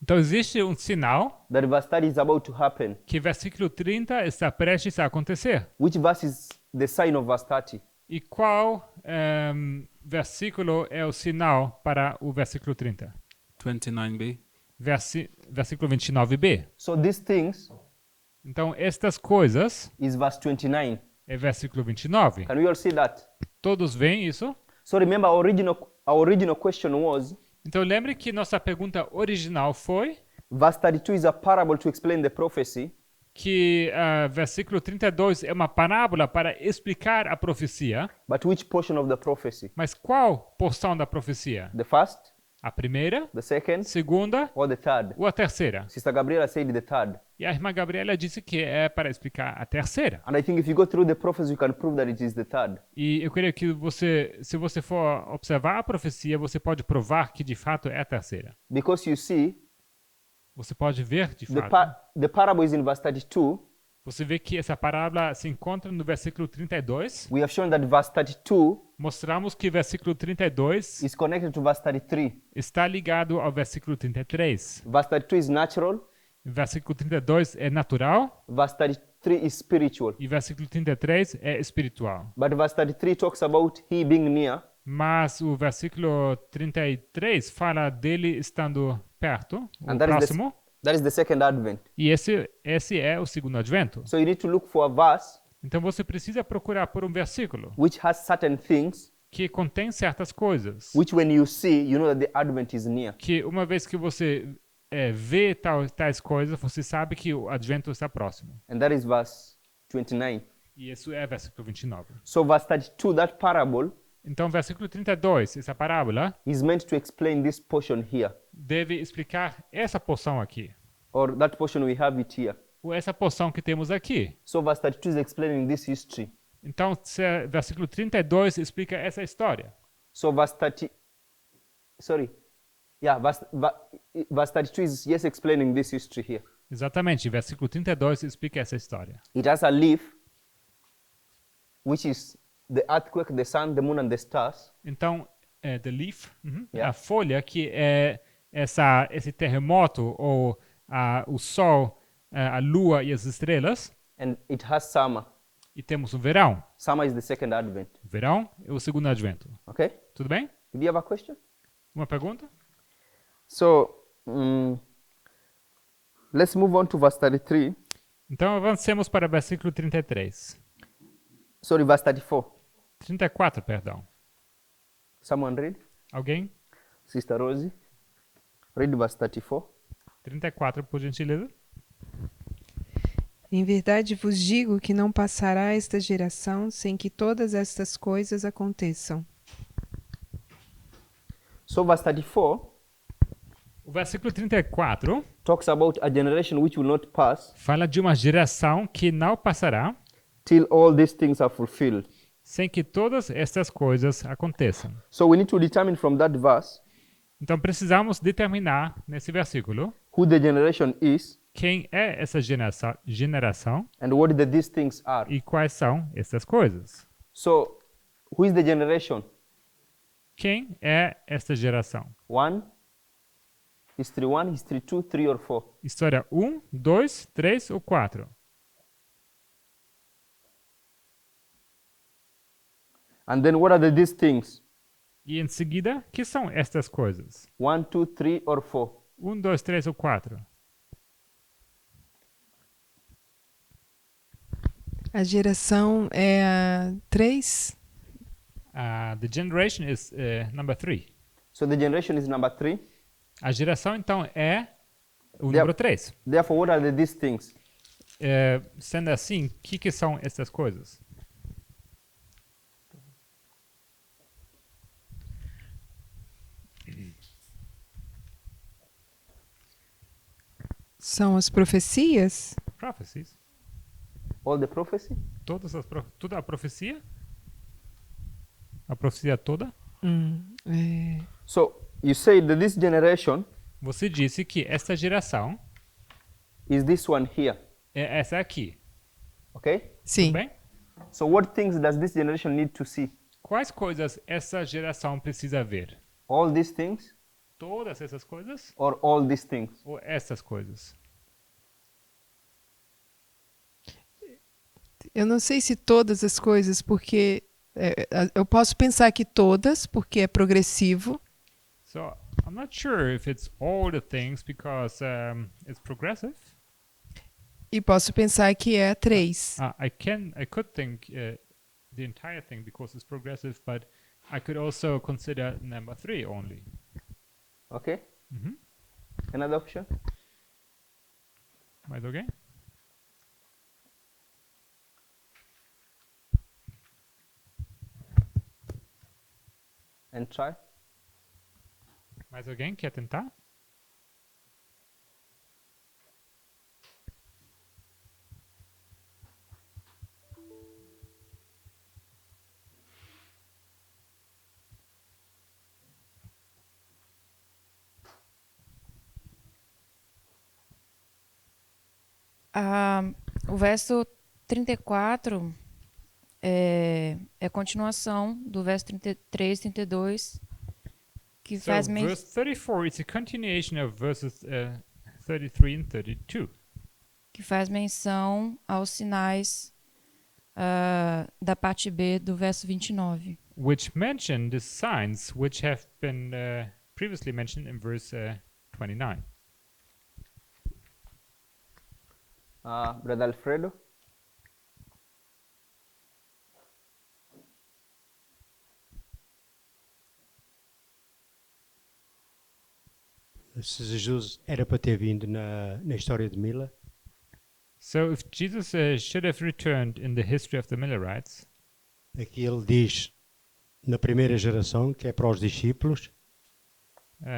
Então existe um sinal that verse 30 is about to happen. que versículo 30 está prestes a acontecer. Which verse is the sign of verse 30? E qual versículo é o sinal para o versículo 30? 29b. Versículo 29b. So these things Então, estas coisas is verse 29. é versículo 29. Can we all see that? Todos veem isso? So remember our original question was, Então, lembre que nossa pergunta original foi verse 32 is a parable to explain the prophecy. que versículo 32 é uma parábola para explicar a profecia. But which portion of the prophecy? Mas qual porção da profecia? The first, A primeira, the second, segunda or the third? ou a terceira? Sister Gabriela said the third. E a irmã Gabriela disse que é para explicar a terceira. And I think if you go through the prophecy, you can prove that it is the third. E eu creio que se você for observar a profecia, você pode provar que de fato é a terceira. Because you see, Você pode ver de fato. the parable is in verse 32. Você vê que essa parábola se encontra no versículo 32. We have shown that verse 32 Mostramos que versículo 32 is connected to verse 33. está ligado ao versículo 33. Verse 32 is natural. Versículo 32 é natural Verse 33 is spiritual. e versículo 33 é espiritual. But verse 33 talks about he being near. Mas o versículo 33 fala dele estando perto, o And that próximo, is the second advent. e esse é o segundo advento. So you need to look for a verse Então você precisa procurar por um versículo which has certain things que contém certas coisas, which when you see, you know that the advent is near. que uma vez que você vê tais coisas, você sabe que o advento está próximo. And that is verse 29. E isso é versículo 29. So verse 32, that parable Então, versículo 32, essa parábola, is meant to explain this portion here. deve explicar essa porção aqui, Or that portion we have it here. ou essa porção que temos aqui. So verse 32 is explaining this history. Então, versículo 32 explica essa história. So verse 30, sorry. Yeah, verse 32 is just explaining this history here. Exatamente, versículo 32 explica essa história. It has a leaf, which is the earthquake, the sun, the moon, and the stars. Então, the leaf, Yeah. a folha, que é esse terremoto, ou o sol, a lua e as estrelas. And it has summer. E temos o verão. Summer is the second advent. O verão é o segundo advento. Okay? Tudo bem? Did you have a question? Uma pergunta? So, let's move on to verse 33. Então, avancemos para o versículo 33. Sorry, verse 34. 34, perdão. Someone read? Alguém? Sister Rosie. Read verse 34. 34, por gentileza. Em verdade vos digo que não passará esta geração sem que todas estas coisas aconteçam. So verse 34 O versículo 34 talks about a generation which will not pass fala de uma geração que não passará till all these things are fulfilled. sem que todas estas coisas aconteçam. So we need to determine from that verse Então precisamos determinar nesse versículo who the generation is quem é essa geração and what these things are. e quais são essas coisas. So who is the generation? Quem é esta geração? History 1, History 2, 3 or 4? História 1, 2, 3 ou 4? And then what are these things? E em seguida, que são estas coisas? 1, 2, 3 or 4? 1, 2, 3 ou 4? A geração é a 3? The generation is number 3. So the generation is number 3. A geração, então, é o número 3. Therefore, what are these things? Sendo assim, o que são essas coisas? São as profecias? Prophecies. All the prophecy? Toda a profecia? A profecia toda? So you say that this generation Você disse que esta geração is this one here. é essa aqui. Okay? Sim. Tudo bem? So what things does this generation need to see? Quais coisas essa geração precisa ver? All these things Todas essas coisas or all these things? ou essas coisas? Eu não sei se todas as coisas, porque eu posso pensar que todas, porque é progressivo. So I'm not sure if it's all the things because it's progressive. E posso pensar que é a 3. I could think the entire thing because it's progressive, but I could also consider number 3 only. Okay? Mhm. Another option? Mais alguém? And try? Mais alguém quer tentar? O verso 34 é a continuação do verso 33, 32, que So faz verse 34 is a continuation of verses 33 and 32. que faz menção aos sinais da parte B do verso 29. Which mention the signs which have been previously mentioned in verse 29. Brother Alfredo? Se Jesus era para ter vindo na história de Mila, So if Jesus should have returned in the history of the Millerites, aqui ele diz na primeira geração, que é para os discípulos,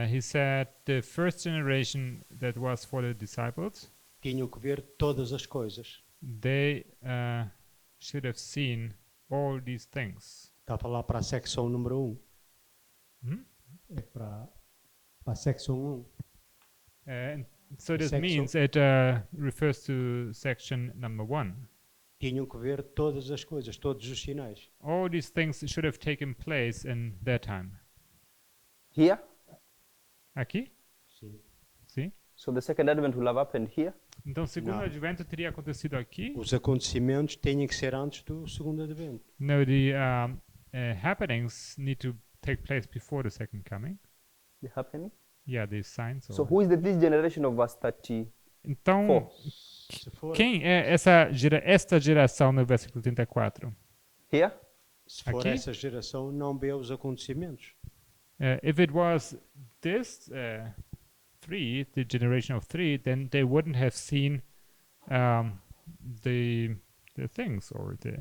he said the first generation that was for the disciples, tinham que ver todas as coisas. they should have seen all these things. Está a falar para a secção número 1. Hmm? É para para a secção 1. So this Section- means it refers to section number 1. Tinham que ver todas as coisas, todos os sinais. All these things should have taken place in their time. Here? Aqui? Sim. Sim. So the second advent will have happened here? Então, o segundo Não. advento teria acontecido aqui. Os acontecimentos têm que ser antes do segundo advento. No, the happenings need to take place before the second coming. The happening? Yeah, these signs. So or- who is this generation of verse 34? Então, Se for, quem é esta geração no versículo 34? Here? se for Aqui? essa geração, não vê os acontecimentos. If it was this three, the generation of three, then they wouldn't have seen the things or the.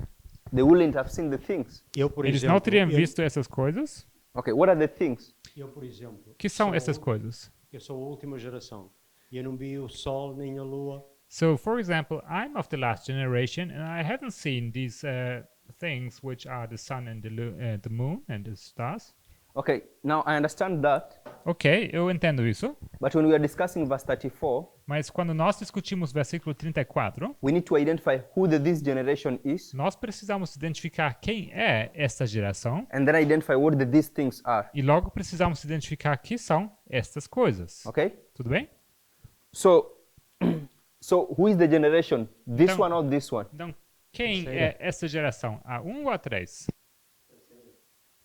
They wouldn't have seen the things. Eu, por Eles exemplo, não teriam visto essas coisas. Okay, what are the things? eu, por exemplo, Que são sou- essas coisas? Eu sou a última geração. E eu não vi o sol nem a lua. So, for example, I'm of the last generation, and I haven't seen these things, which are the sun and the moon and the stars. Okay, now I understand that, Ok, eu entendo isso. but when we are discussing verse 34, Mas quando nós discutimos versículo 34, we need to identify who this generation is nós precisamos identificar quem é esta geração and then identify what these things are. e logo precisamos identificar que são estas coisas. Okay? Tudo bem? So, so who is the generation? This Então- one or this one? Então, quem é esta geração? A 1 ou a 3?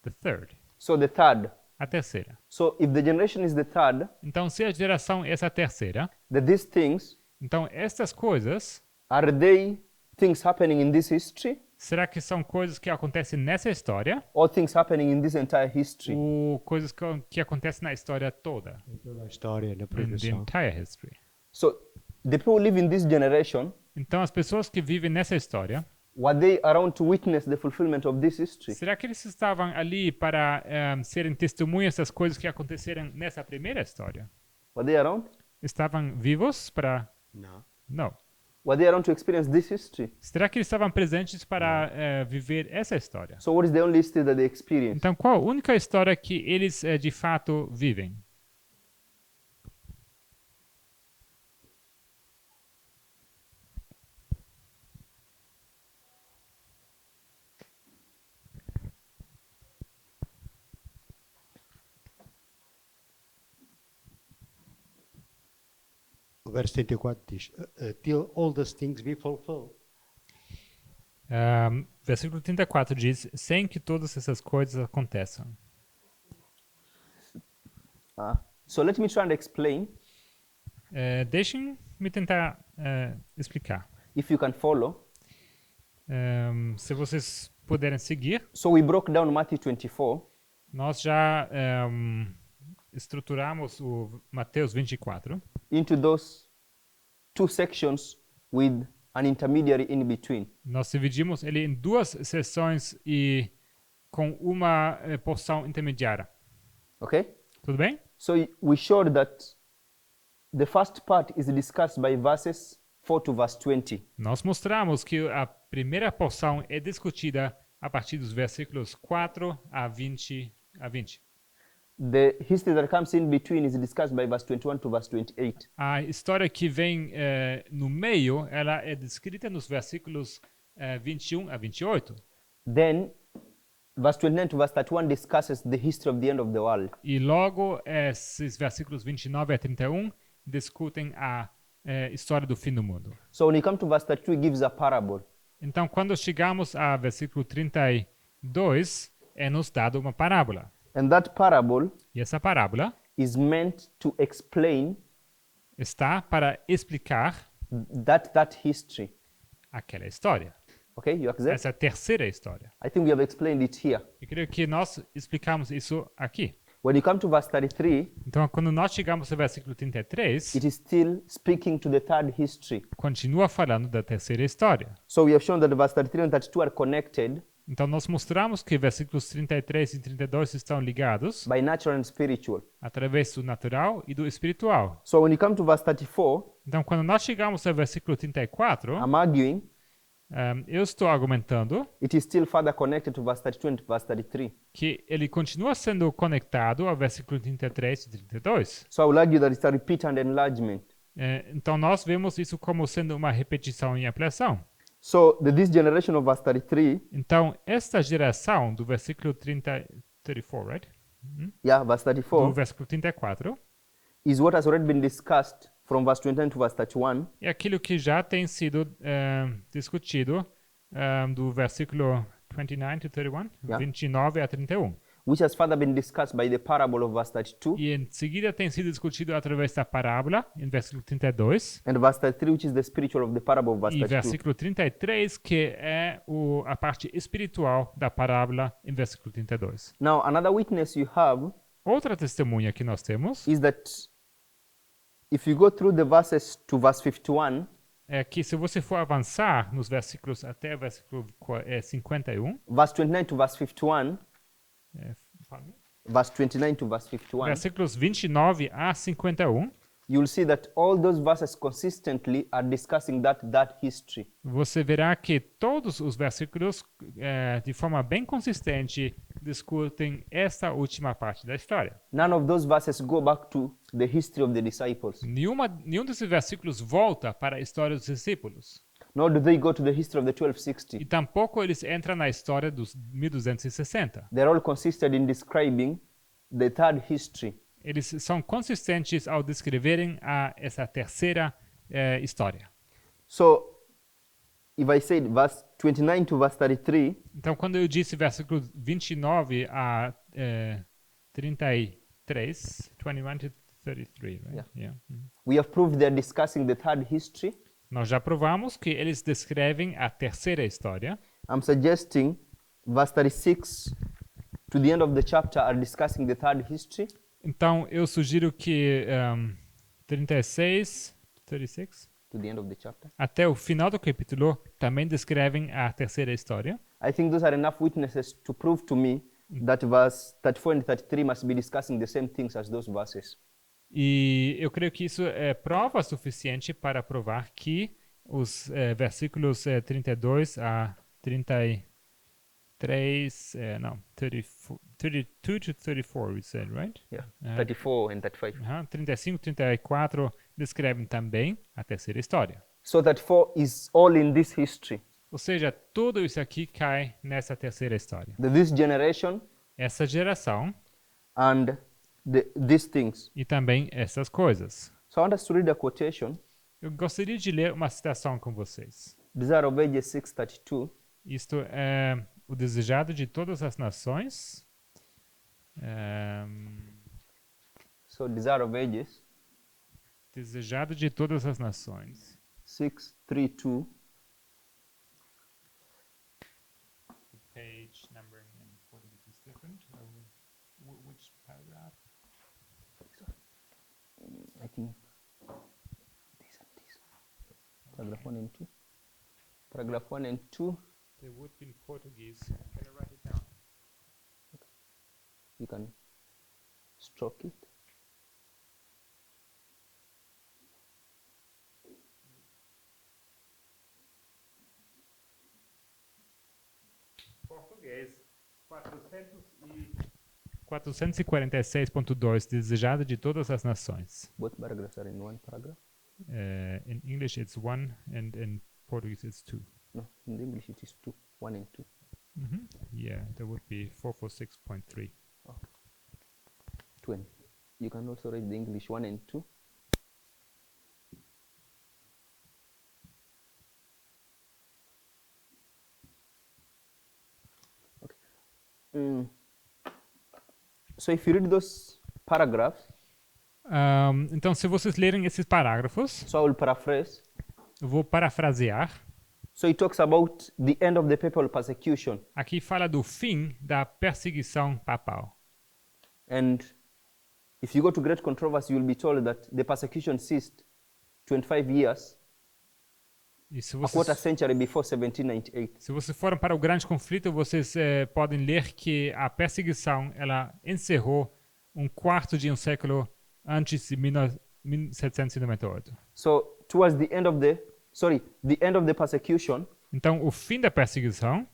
The third. So the third. A terceira. So if the generation is the third, Então, se a geração é essa terceira, these things, então estas coisas, are they things happening in this history será que são coisas que acontecem nessa história or things happening in this entire history? ou coisas que acontecem na história toda? Toda a história, na In the progressão. entire history. So the people who live in this generation, Então, as pessoas que vivem nessa história, were they around to witness the fulfillment of this history? será que eles estavam ali para serem testemunhas das coisas que aconteceram nessa primeira história? Were they around? Estavam vivos para... Não. Não. Were they around to experience this history? Será que eles estavam presentes para viver essa história? So what is the only history that they experience? Então, qual a única história que eles de fato vivem? O verso 34 diz: Till all these things be fulfilled. Versículo 34 diz: sem que todas essas coisas aconteçam. So let me try and explain, Deixem-me tentar explicar. if you can follow. Se vocês puderem seguir, So we broke down Matthew 24, nós já estruturamos o Mateus 24 into those two sections with an intermediary in between. Nós dividimos ele em duas seções e com uma porção intermediária. Okay? Tudo bem? So we showed that the first part is discussed by verses 4 to verse 20. Nós mostramos que a primeira porção é discutida a partir dos versículos 4 a 20. The history that comes in between is discussed by verse 21 to verse 28. A história que vem no meio, ela é descrita nos versículos 21 a 28. Then verse 29 to verse 31 discusses the history of the end of the world. E logo esses versículos 29 a 31 discutem a história do fim do mundo. So when you come to verse 32, it gives a parable. Então, quando chegamos a versículo 32, é nos dado uma parábola. And that parable E essa parábola is meant to explain está para explicar that history. aquela história. Okay, you accept? Essa terceira história. I think we have explained it here. Eu creio que nós explicamos isso aqui. When you come to verse 33, Então, quando nós chegamos ao versículo 33, it is still speaking to the third history. continua falando da terceira história. So we have shown that verse 33 and 32 are connected Então, nós mostramos que versículos 33 e 32 estão ligados by natural and spiritual. através do natural e do espiritual. So when you come to verse 34, Então, quando nós chegamos ao versículo 34, I'm arguing Eu estou argumentando it is still further connected to verse 32 and verse 33. que ele continua sendo conectado ao versículo 33 e 32. So I will argue that it's a repeat and enlargement. Então nós vemos isso como sendo uma repetição e ampliação. So this generation of verse 33, Então esta geração do versículo 34, right? yeah, verse Do 34, versículo 34 is what has already been discussed from verse 29 to verse 31. é aquilo que já tem sido discutido do versículo 29 to 31, Yeah. 29 a 31. Which has further been discussed by the parable of verse 32 E em seguida tem sido discutido através da parábola, em versículo 32, and verse 33, which is the spiritual of the parable of verse e 32. versículo 33, que é a parte espiritual da parábola, em versículo 32. Now, another witness you have Outra testemunha que nós temos is that if you go through the verses to verse 51, é que se você for avançar nos versículos até o versículo 51, verse 29 to verse 51, fala. verse 29 to verse 51, Versículos 29 a 51, you'll see that all those verses consistently are discussing that history. você verá que todos os versículos, de forma bem consistente, discutem esta última parte da história. None of those verses go back to the history of the disciples, Nenhum desses versículos volta para a história dos discípulos. nor do they go to the history of the E 1260. tampouco eles entram na história dos 1260. They're all consisted in describing the third history. Eles são consistentes ao descreverem essa terceira história. So, if I said verse 29 to verse 33, Então, quando eu disse versículo 29 a 33, 21 to 33, right? Yeah. Yeah. Mhm. we have proved they're discussing the third history. Nós já provamos que eles descrevem a terceira história. I'm suggesting verse 36 to the end of the chapter are discussing the third history. Então, eu sugiro que 36 To the end of the chapter. até o final do capítulo também descrevem a terceira história. I think those are enough witnesses to prove to me that verse 34 and 33 must be discussing the same things as those verses. E eu creio que isso é prova suficiente para provar que os versículos 32 a 33, não, 32 to 34, we said, right? Yeah, Uh-huh. 34 and 35. 35 e 34 descrevem também a terceira história. So 34 is all in this history. Ou seja, tudo isso aqui cai nessa terceira história. This generation Essa geração and these things. e também essas coisas. So I want us to read a quotation. Eu gostaria de ler uma citação com vocês. Desire of Ages 6:32. Isto é o desejado de todas as nações. So Desire of Ages Desejado de todas as nações. 6:32. Page numbering and Portuguese is different. Which paragraph? I think this and this. Paragraph 1 and 2. Paragraph 1 and 2. They would be in Portuguese. Can I write it down? You can stroke it. Português 446.2, desejado de todas as nações. Both paragraphs are in one paragraph. In English it's one and in Portuguese it's two. No, in the English it is 2. 1 and 2. Yeah, that would be 446.3. 20. You can also read the English 1 and 2. Okay. So if you read those paragraphs, Então, se vocês lerem esses parágrafos, so I will paraphrase. eu vou parafrasear. So it talks about the end of the papal persecution. Aqui fala do fim da perseguição papal. And if you go to great controversy, you'll be told that the persecution ceased 25 years, E se a quarter vocês, century before 1798. se vocês forem para o grande conflito, vocês podem ler que a perseguição ela encerrou um quarto de um século antes de 1798. So towards the end of the persecution, Então, o fim da perseguição,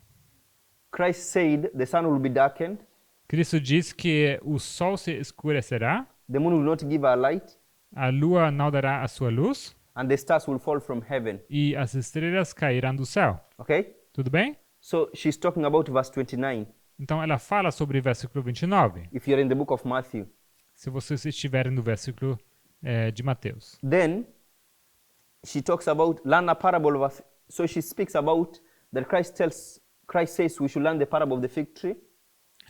Christ said the sun will be darkened, Cristo diz que o sol se escurecerá, the moon will not give her light, a lua não dará a sua luz and the stars will fall from heaven. e as estrelas cairão do céu. Okay? Tudo bem? So she's talking about verse 29. Então, ela fala sobre o versículo 29, If you're in the book of Matthew. se vocês estiverem no versículo de Mateus. Then she talks about learn a parable of so she speaks about that Christ says we should learn the parable of the fig tree.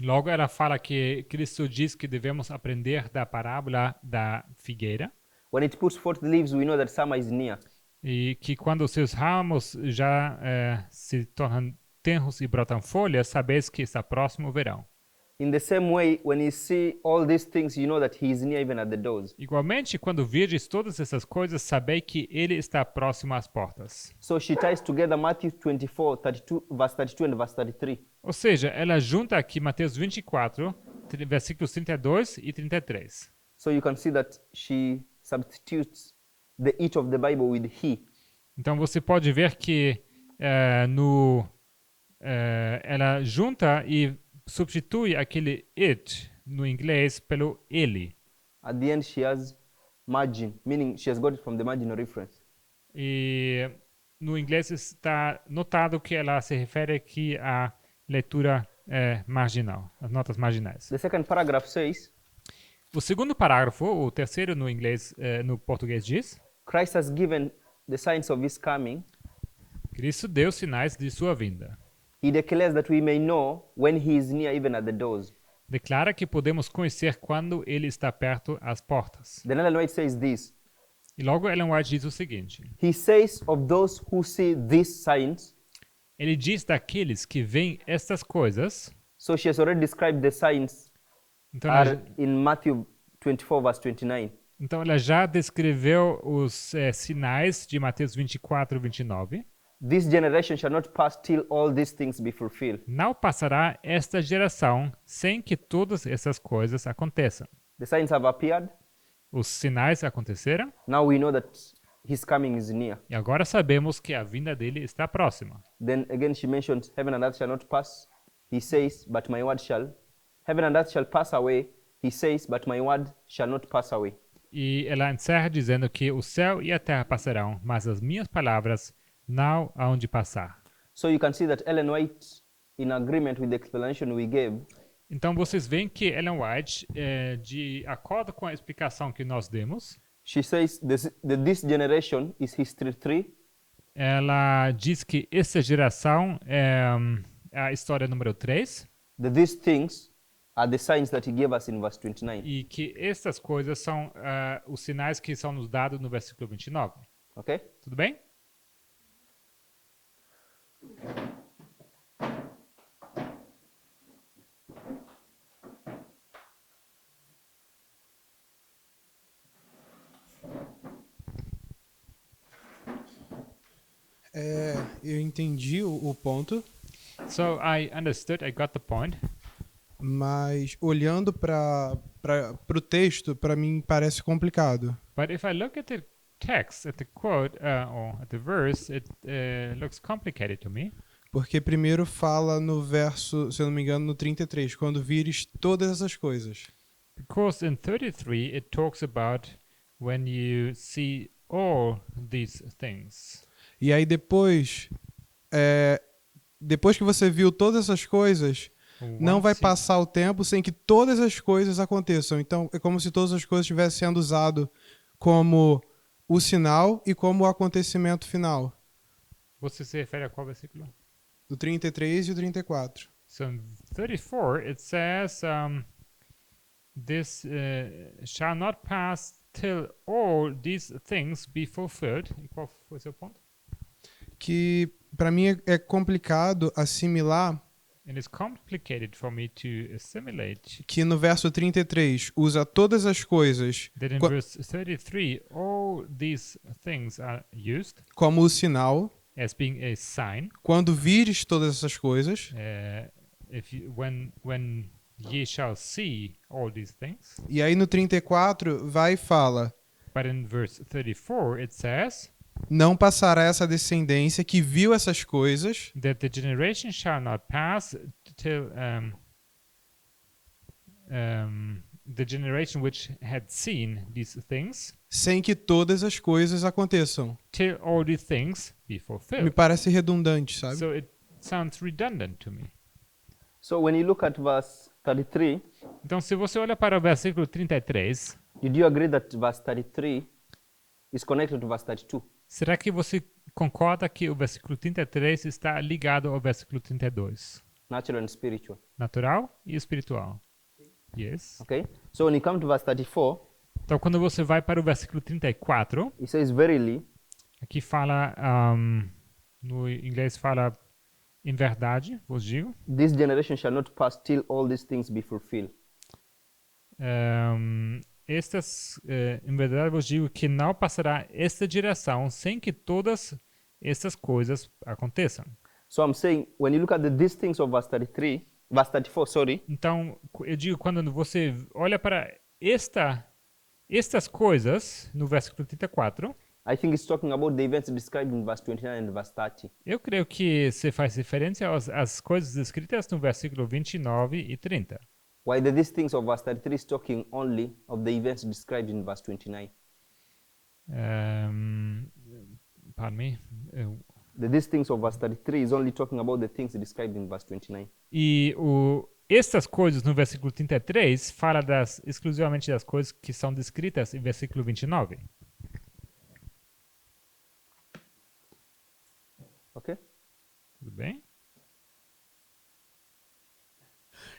Logo, ela fala que Cristo diz que devemos aprender da parábola da figueira When it puts forth leaves, we know that summer is near. e que quando os seus ramos já se tornam tenros e brotam folhas, sabeis que está próximo o verão. In the same way, when you see all these things, you know that he is near even at the doors. Igualmente, quando virdes todas essas coisas, sabei que ele está próximo às portas. So she ties together Matthew 24, 32, verse 32 and verse 33. Ou seja, ela junta aqui Mateus 24, versículos 32 e 33. So you can see that she substitutes the it of the Bible with he. Então você pode ver que ela junta e substitui aquele it no inglês pelo ele. At the end, she has margin, meaning she has got it from the marginal reference. E no inglês está notado que ela se refere aqui à leitura marginal, as notas marginais. The second paragraph says, O segundo parágrafo, o terceiro no inglês, no português diz: Christ has given the signs of his coming. Cristo deu sinais de sua vinda. He declares that we may know when he is near even at the doors. Declara que podemos conhecer quando ele está perto às portas. Then Ellen White says this. E logo Ellen White diz o seguinte: He says of those who see these signs. Ele diz daqueles que veem estas coisas. So she has already described the signs Então are in Matthew 24 verse 29. Então ela já descreveu os sinais de Mateus 24, 29. This generation shall not pass till all these things be fulfilled. Não passará esta geração sem que todas essas coisas aconteçam. The signs have appeared. Os sinais aconteceram. Now we know that his coming is near. E agora sabemos que a vinda dele está próxima. Then again she mentions heaven and earth shall not pass. He says, but my word shall. Heaven and earth shall pass away. He says, but my word shall not pass away. E ela encerra dizendo que o céu e a terra passarão, mas as minhas palavras não hão de passar. So you can see that Ellen White, in agreement with the explanation we gave, então vocês veem que Ellen White, de acordo com a explicação que nós demos, she says that this generation is history 3. Ela diz que essa geração é a história número 3. That these things are the signs that he gave us in verse 29. E que essas coisas são os sinais que são nos dados no versículo 29. Okay? Tudo bem? Eu entendi o ponto, So I understood, I got the point. mas olhando para o texto, para mim parece complicado. But if I look at the text, at the quote, or at the verse, it looks complicated to me. Porque primeiro fala no verso, se eu não me engano, no 33, quando vires todas essas coisas. Because in 33 it talks about when you see all these things. E aí depois que você viu todas essas coisas, não vai passar o tempo sem que todas as coisas aconteçam. Então é como se todas as coisas estivessem sendo usadas como o sinal e como o acontecimento final. Você se refere a qual versículo? Do 33 e o 34. So in 34 it says, this shall not pass till all these things be fulfilled. E qual foi o seu ponto? Que para mim é complicado assimilar. And it's complicated for me to assimilate. Que no verso 33 usa todas as coisas. That in verse 33 all these things are used. Como o sinal. As being a sign. Quando vires todas essas coisas. When ye shall see all these things. E aí no 34 vai e fala. But in verse 34 it says. não passará essa descendência que viu essas coisas that the generation shall not pass till the generation which had seen these things sem que todas as coisas aconteçam. till all these things be Me fulfilled. parece redundante, sabe? So it sounds redundant to me. So when you look at verse 33, Então, se você olha para o versículo 33, did you agree that verse 33 is connected to verse 32? será que você concorda que o versículo 33 está ligado ao versículo 32? Natural and spiritual. Natural e espiritual. Yes. Okay? So when you come to verse 34, Então, quando você vai para o versículo 34, it says, Verily, aqui fala, no inglês fala, em verdade, vos digo. this generation shall not pass till all these things be fulfilled. Em verdade vos digo que não passará esta geração sem que todas estas coisas aconteçam. So I'm saying, when you look at these things of verse 33, verse 34, sorry, Então, eu digo, quando você olha para estas coisas, no versículo 34, I think it's talking about the events described in verse 29 and verse 30. eu creio que se faz referência às coisas escritas no versículo 29 e 30. While these things of verse 33 is talking only of the events described in verse 29. Pardon me. These things of verse 33 is only talking about the things described in verse 29. E estas coisas no versículo 33 fala exclusivamente das coisas que são descritas em versículo 29. Okay? Tudo bem?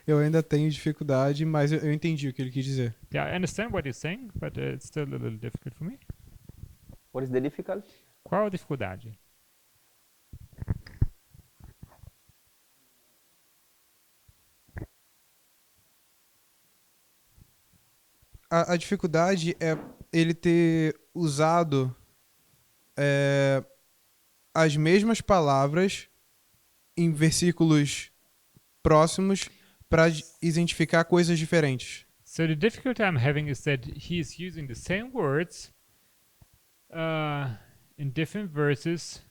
Eu ainda tenho dificuldade, mas eu entendi o que ele quis dizer. Yeah, I understand what you're saying, but it's still a little difficult for me. What is the difficulty? Qual a dificuldade? A dificuldade é ele ter usado as mesmas palavras em versículos próximos para identificar coisas diferentes. So the difficulty I'm having is that he is using the same words in different verses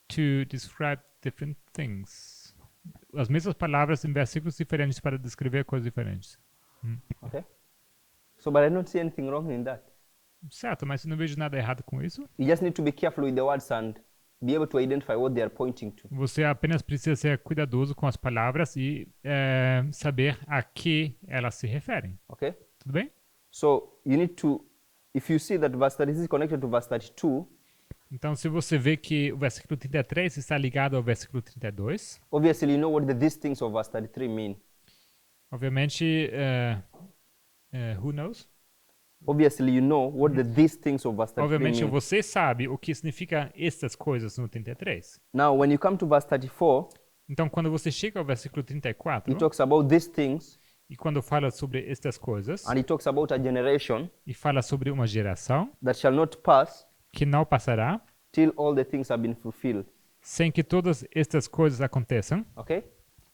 to describe different things. As mesmas palavras em versículos diferentes para descrever coisas diferentes. Okay? So, but I don't see anything wrong in that. Certo, mas eu não vejo nada errado com isso. You just need to be careful with the words and be able to identify what they are pointing to. Você apenas precisa ser cuidadoso com as palavras e saber a que elas se referem. Okay? Tudo bem? So, you need to, if you see that verse 36 is connected to verse 32, Então, se você vê que o versículo 33 está ligado ao versículo 32, obviously you know what these things of verse 33 mean. obviamente, who knows? Obviously you know what these things of verse 33 Obviamente, mean. você sabe o que significa estas coisas no 33. Now, when you come to verse 34, Então, quando você chega ao versículo 34, it talks about these things, e quando fala sobre estas coisas, and it talks about a generation e fala sobre uma geração that shall not pass que não passará till all the things have been fulfilled. sem que todas estas coisas aconteçam. Okay?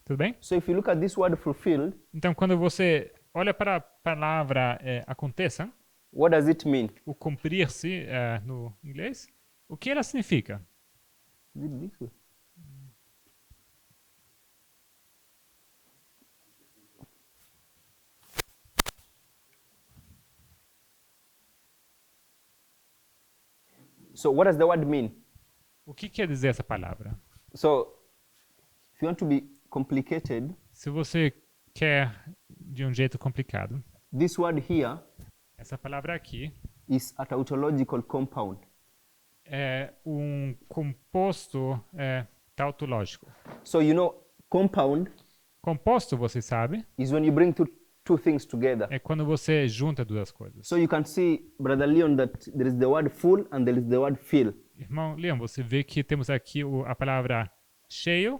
Tudo bem? So if you look at this word fulfilled, Então, quando você olha para a palavra aconteça, what does it mean? o cumprir-se no inglês, o que ela significa? Is it this way? So what does the word mean? O que quer dizer essa palavra? So if you want to be complicated, Se você quer de um jeito complicado, this word here essa palavra aqui is a tautological compound. é composto tautológico. So you know, compound Composto, você sabe, is when you bring two things together. é quando você junta duas coisas. So you can see, Brother Leon, that there is the word full and there is the word fill. Irmão Leon, você vê que temos aqui a palavra cheio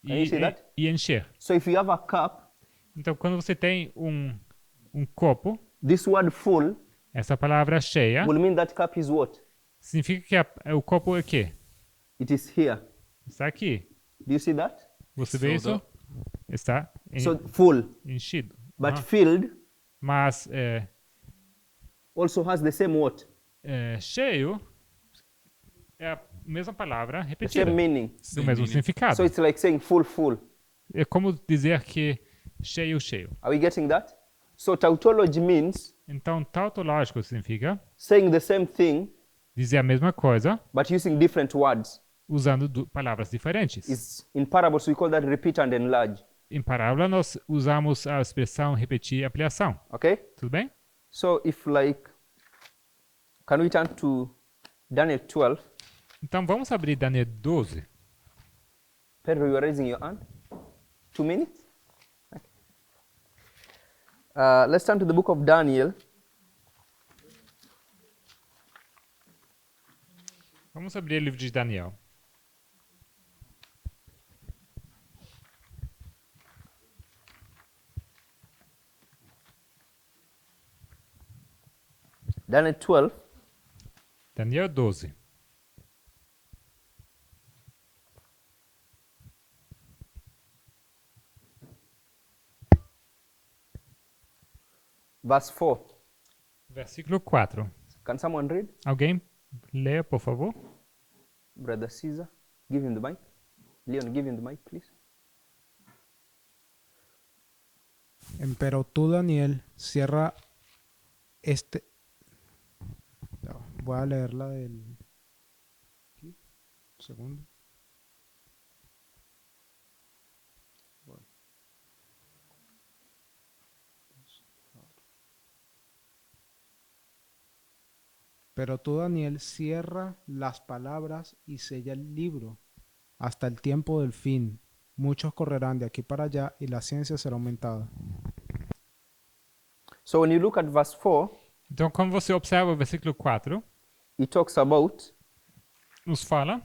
Can you see that? e encher. So if you have a cup, Então, quando você tem um copo, this word full essa palavra cheia will mean that cup is what? significa que o copo é o quê? It is here. Está aqui. Do you see that? Você vê Filled isso? Está So full, enchido. but filled Mas also has the same what? cheio É a mesma palavra The repetida, same meaning. do Same mesmo meaning. significado. So it's like saying full, full. É como dizer que cheio, cheio. Are we getting that? So tautology means Então, tautológico significa saying the same thing, dizer a mesma coisa but using different words. usando palavras diferentes. In parables, we call that repeat and enlarge. Em parábola, nós usamos a expressão repetir e ampliação. Okay? Tudo bem? So if can we turn to Daniel 12? Então, vamos abrir Daniel 12. Pedro, you are raising your hand. 2 minutes? Okay. Let's turn to the book of Daniel. Vamos abrir o livro de Daniel. Daniel 12. Daniel 12. Verse 4. Versículo 4. Can someone read? Alguém leia, por favor? Brother Caesar, give him the mic. Leon, give him the mic, please. Pero tú, Daniel, cierra este... Ya, voy a leerla del... Aquí, un segundo. Voy. Pero tú, Daniel, cierra las palabras y sella el libro hasta el tiempo del fin. Muchos correrán de aquí para allá y la ciencia será aumentada. So when you look at verse 4, Então, como você observa o versículo 4, it talks about nos fala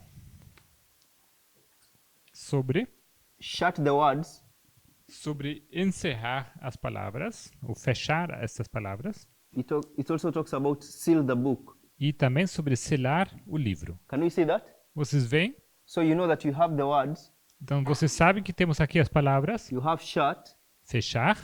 sobre sobre encerrar as palavras, ou fechar essas palavras, It also talks about seal the book. e também sobre selar o livro. Can we see that? Vocês veem? So you know that you have the words, Então, vocês sabem que temos aqui as palavras you have shut, fechar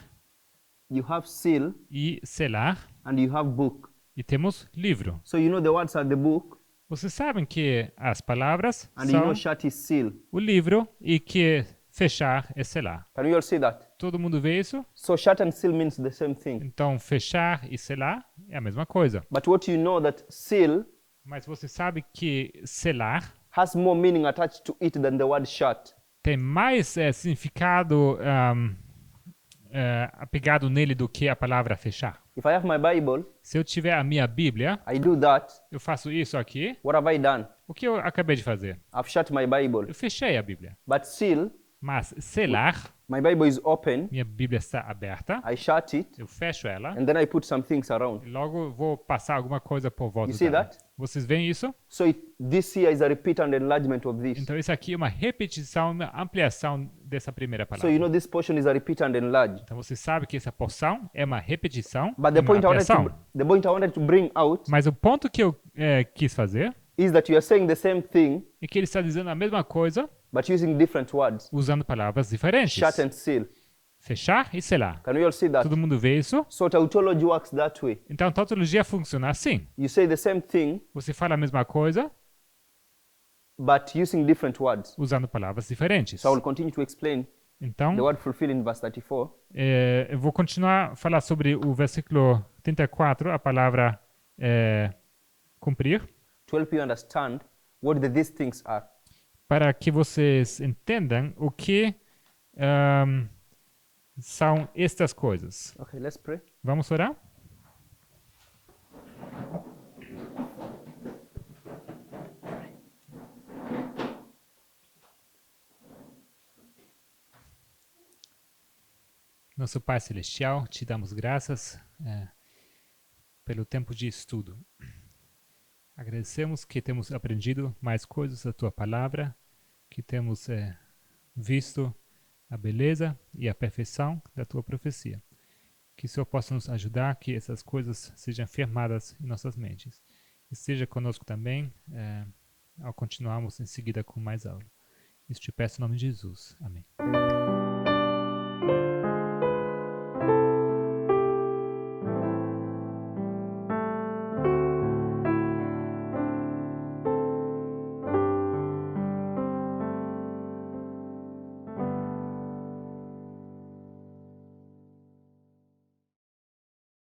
you have seal, e selar, and you have book. e temos livro. So you know the words are the book, Vocês sabem que as palavras and you são know shut is seal. o livro e que fechar é selar. Can we all see that? Todo mundo vê isso? So shut and seal means the same thing. Então, fechar e selar é a mesma coisa. But what you know that seal Mas você sabe que selar has more meaning attached to it than the word shut. tem mais significado apegado nele do que a palavra fechar. If I have my Bible, Se eu tiver a minha Bíblia, I do that. eu faço isso aqui. What have I done? O que eu acabei de fazer? I've shut my Bible. Eu fechei a Bíblia. But seal, Mas selar, my Bible is open. minha Bíblia está aberta, I shut it, eu fecho ela and then I put some things around. e logo vou passar alguma coisa por volta You see dela. that? Vocês veem isso? So this here is a repeat and enlargement of this. Então isso aqui é uma repetição, uma ampliação dessa primeira So palavra. you know this portion is a repeat and enlarge. Então você sabe que essa porção é uma repetição But e the uma point I ampliação. wanted to bring out Mas o ponto que eu quis fazer is that you are saying the same thing, é que ele está dizendo a mesma coisa but using different words. usando palavras diferentes. Shut and seal. Fechar e selar. Can we all see that? Todo mundo vê isso? So tautology works that way. Então, tautologia funciona assim. You say the same thing, Você fala a mesma coisa but using different words. usando palavras diferentes. So I will continue to explain the Então, word fulfill in verse 34. eu vou continuar a falar sobre o versículo 34, a palavra cumprir, To help you understand what these things are. para que vocês entendam o que são estas coisas. Okay, let's pray. Vamos orar? Nosso Pai Celestial, te damos graças pelo tempo de estudo. Agradecemos que temos aprendido mais coisas da Tua Palavra, que temos visto a beleza e a perfeição da Tua profecia. Que o Senhor possa nos ajudar, que essas coisas sejam firmadas em nossas mentes. E esteja conosco também ao continuarmos em seguida com mais aula. Isso te peço em nome de Jesus. Amém.